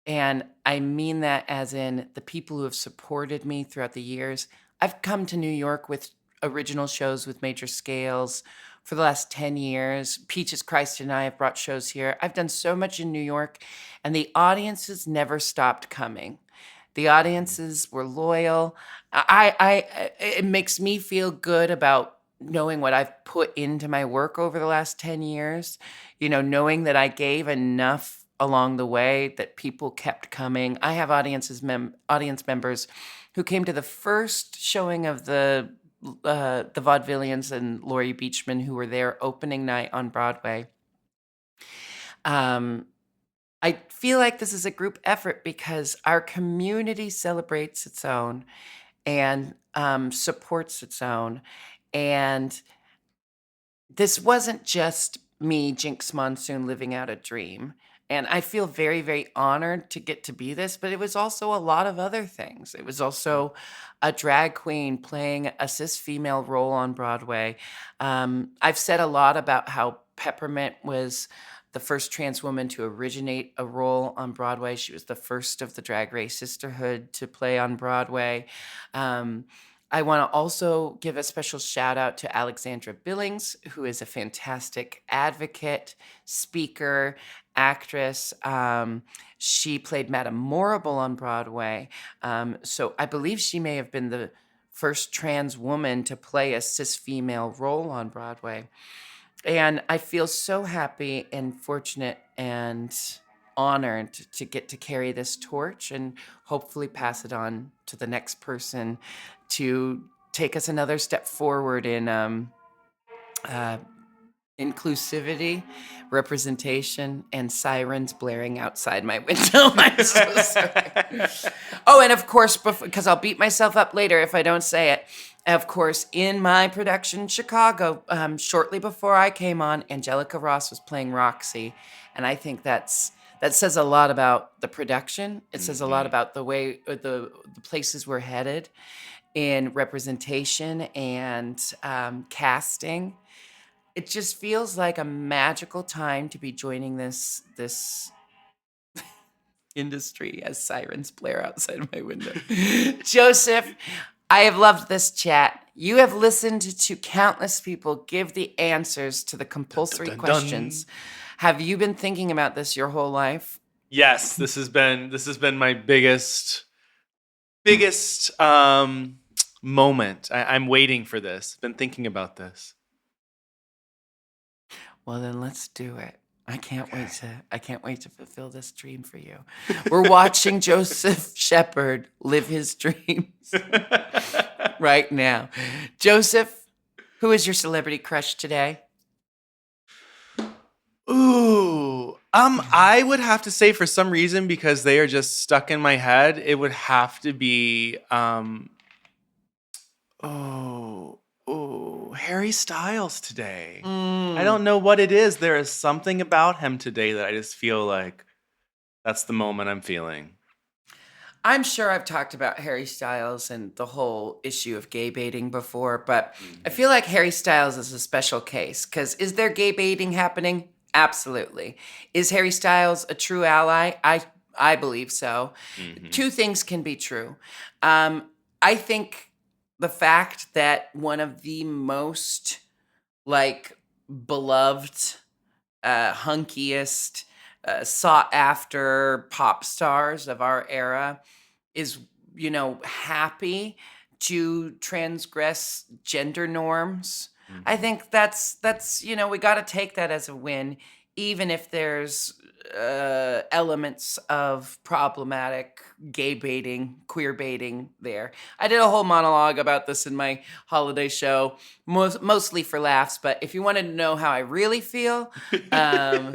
And I mean that as in the people who have supported me throughout the years. I've come to New York with original shows with major scales for the last 10 years. Peaches Christ and I have brought shows here. I've done so much in New York, and the audiences never stopped coming. The audiences were loyal. It makes me feel good about knowing what I've put into my work over the last 10 years, knowing that I gave enough along the way that people kept coming. I have audience members who came to the first showing of the Vaudevillians and Laurie Beachman, who were there opening night on Broadway. I feel like this is a group effort because our community celebrates its own and supports its own. And this wasn't just me, Jinkx Monsoon, living out a dream. And I feel very, very honored to get to be this, but it was also a lot of other things. It was also a drag queen playing a cis female role on Broadway. I've said a lot about how Peppermint was the first trans woman to originate a role on Broadway. She was the first of the Drag Race Sisterhood to play on Broadway. Um, I want to also give a special shout out to Alexandra Billings, who is a fantastic advocate, speaker, actress. She played Madame Morrible on Broadway. So I believe she may have been the first trans woman to play a cis female role on Broadway. And I feel so happy and fortunate and honored to get to carry this torch and hopefully pass it on to the next person to take us another step forward in uh, inclusivity, representation, and sirens blaring outside my window. I'm so sorry. Oh, and of course, because I'll beat myself up later if I don't say it. Of course, in my production, Chicago, shortly before I came on, Angelica Ross was playing Roxy, and I think that says a lot about the production. It says a lot about the way the places we're headed in representation and casting. It just feels like a magical time to be joining this industry as sirens blare outside my window. Joseph, I have loved this chat. You have listened to countless people give the answers to the compulsory Dun, dun, dun. questions. Have you been thinking about this your whole life? Yes, this has been my biggest moment. I'm waiting for this. Been thinking about this. Well, then let's do it. I can't wait to fulfill this dream for you. We're watching Joseph Shepard live his dreams right now. Joseph, who is your celebrity crush today? Ooh. I would have to say for some reason, because they are just stuck in my head, it would have to be Harry Styles today. I don't know what it is. There is something about him today that I just feel like that's the moment I'm feeling. I'm sure I've talked about Harry Styles and the whole issue of gay baiting before, but I feel like Harry Styles is a special case because is there gay baiting happening? Absolutely. Is Harry Styles a true ally? I believe so. Two things can be true. I think the fact that one of the most beloved, hunkiest, sought after pop stars of our era is, happy to transgress gender norms. I Mhm. think that's we got to take that as a win, even if there's elements of problematic gay baiting, queer baiting there. I did a whole monologue about this in my holiday show, mostly for laughs. But if you wanted to know how I really feel, um,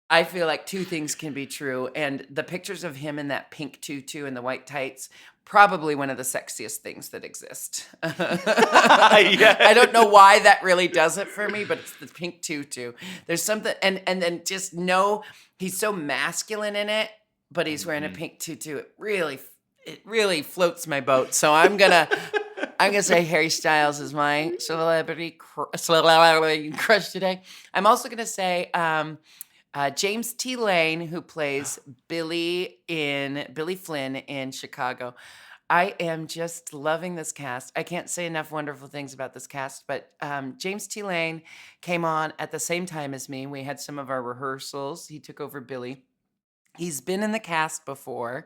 I feel like two things can be true, and the pictures of him in that pink tutu and the white tights, probably one of the sexiest things that exist. I don't know Yes. why that really does it for me, but it's the pink tutu. There's something, and then just know he's so masculine in it, but he's wearing a Mhm. pink tutu. It really floats my boat. So I'm gonna say Harry Styles is my celebrity crush today. I'm also gonna say James T. Lane, who plays Billy Flynn in Chicago. I am just loving this cast. I can't say enough wonderful things about this cast, but James T. Lane came on at the same time as me. We had some of our rehearsals. He took over Billy. He's been in the cast before.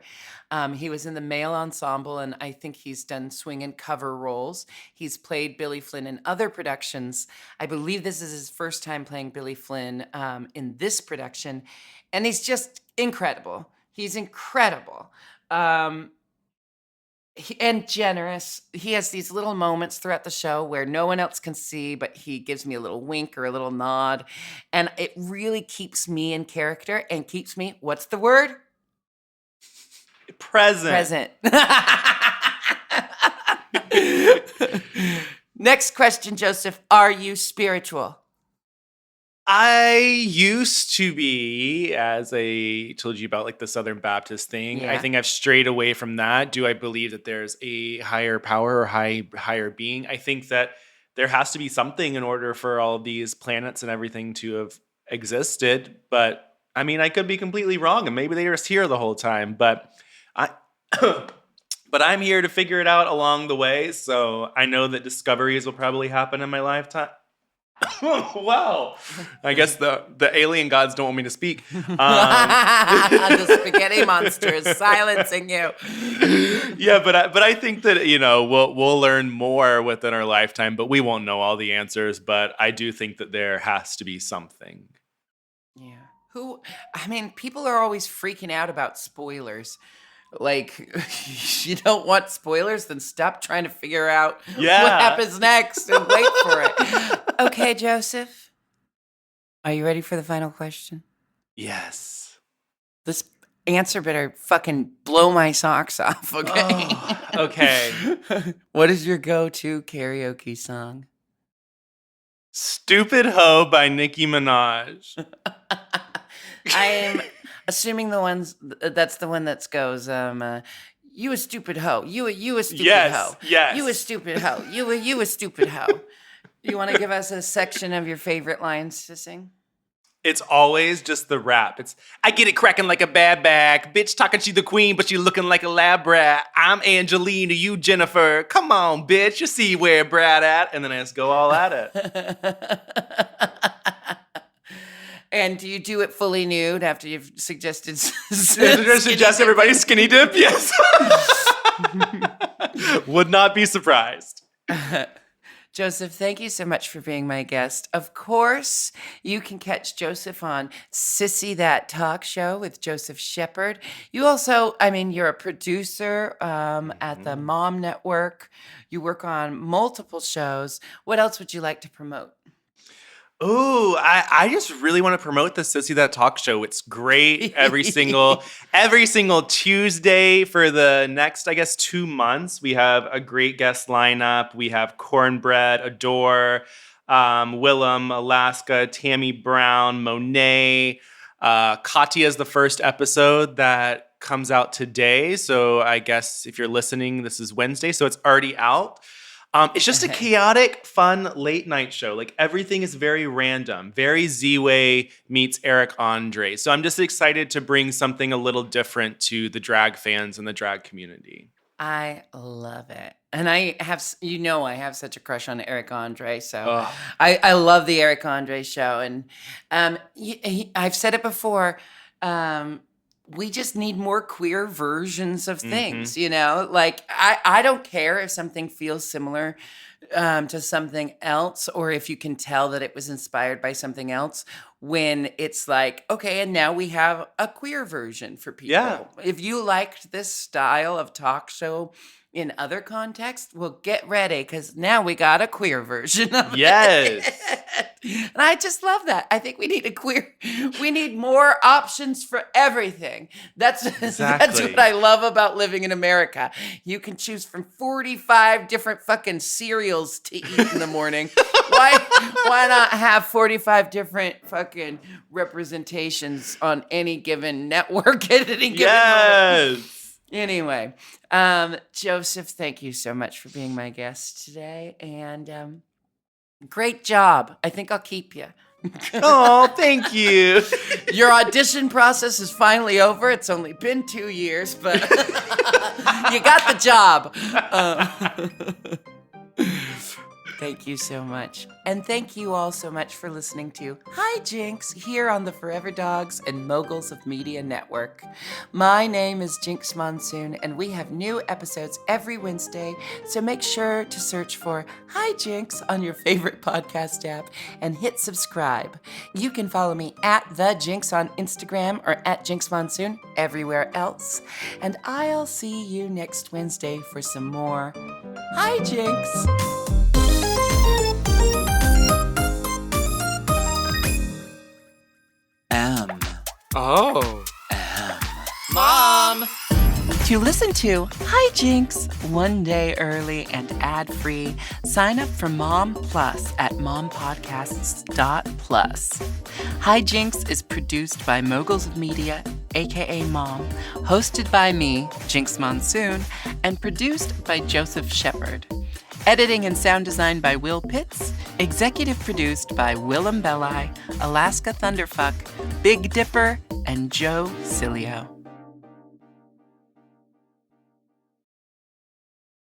He was in the male ensemble, and I think he's done swing and cover roles. He's played Billy Flynn in other productions. I believe this is his first time playing Billy Flynn in this production, and he's just incredible. He's incredible. Um, and generous. He has these little moments throughout the show where no one else can see, but he gives me a little wink or a little nod. And it really keeps me in character and keeps me, what's the word? Present. Present. Next question, Joseph. Are you spiritual? I used to be, as I told you about, like the Southern Baptist thing. I Yeah. think I've strayed away from that. Do I believe that there's a higher power or higher being? I think that there has to be something in order for all of these planets and everything to have existed. But I mean, I could be completely wrong, and maybe they were just here the whole time. But I, but I'm here to figure it out along the way. So I know that discoveries will probably happen in my lifetime. Wow. I guess the alien gods don't want me to speak. The spaghetti monster is silencing you. Yeah, but I think that we'll learn more within our lifetime, but we won't know all the answers. But I do think that there has to be something. Yeah. I mean, people are always freaking out about spoilers. Like, you don't want spoilers, then stop trying to figure out what Yeah. happens next and wait for it. Okay, Joseph, are you ready for the final question? Yes. This answer better fucking blow my socks off, okay? Oh, okay. What is your go-to karaoke song? Stupid Hoe by Nicki Minaj. I'm assuming that's the one that goes, you a stupid hoe. You a stupid Yes, hoe. yes. You a stupid hoe. You a stupid hoe. You want to give us a section of your favorite lines to sing? It's always just the rap. It's I get it cracking like a bad bag. Bitch talking she the queen, but she looking like a lab rat. I'm Angelina, you Jennifer. Come on, bitch. You see where Brad at? And then I just go all at it. And do you do it fully nude after you've suggested Suggest everybody skinny dip? Yes. Would not be surprised. Joseph, thank you so much for being my guest. Of course, you can catch Joseph on Sissy That Talk Show with Joseph Shepard. You also, you're a producer at the Mom Network. You work on multiple shows. What else would you like to promote? Ooh, I just really want to promote the Sissy That Talk Show. It's great every single Tuesday for the next, I guess, 2 months. We have a great guest lineup. We have Cornbread, Adore, Willem, Alaska, Tammy Brown, Monet. Katya is the first episode that comes out today. So I guess if you're listening, this is Wednesday, so it's already out. It's just a chaotic, fun late night show. Like everything is very random, very Z-Way meets Eric Andre. So I'm just excited to bring something a little different to the drag fans and the drag community. I love it. And I have such a crush on Eric Andre. So Ugh. I love the Eric Andre show. And I've said it before. We just need more queer versions of things, Like, I don't care if something feels similar to something else, or if you can tell that it was inspired by something else, when it's like, okay, and now we have a queer version for people. Yeah. If you liked this style of talk show in other contexts, well, get ready, because now we got a queer version of Yes. it. And I just love that. I think we need more options for everything. That's Exactly. what I love about living in America. You can choose from 45 different fucking cereals to eat in the morning. Why not have 45 different fucking representations on any given network at any given moment? Yes. Anyway, Joseph, thank you so much for being my guest today, and great job. I think I'll keep you. Oh, thank you. Your audition process is finally over. It's only been 2 years, but you got the job. Thank you so much. And thank you all so much for listening to Hi Jinkx here on the Forever Dogs and Moguls of Media Network. My name is Jinkx Monsoon, and we have new episodes every Wednesday, so make sure to search for Hi Jinkx on your favorite podcast app and hit subscribe. You can follow me at The Jinkx on Instagram or at Jinkx Monsoon everywhere else. And I'll see you next Wednesday for some more Hi Jinkx. Oh. Mom! To listen to Hi Jinkx one day early and ad-free, sign up for Mom Plus at mompodcasts.plus. Hi Jinkx is produced by Moguls of Media, aka Mom, hosted by me, Jinkx Monsoon, and produced by Joseph Shepard. Editing and sound design by Will Pitts, executive produced by Willem Belli, Alaska Thunderfuck, Big Dipper, and Joe Cilio.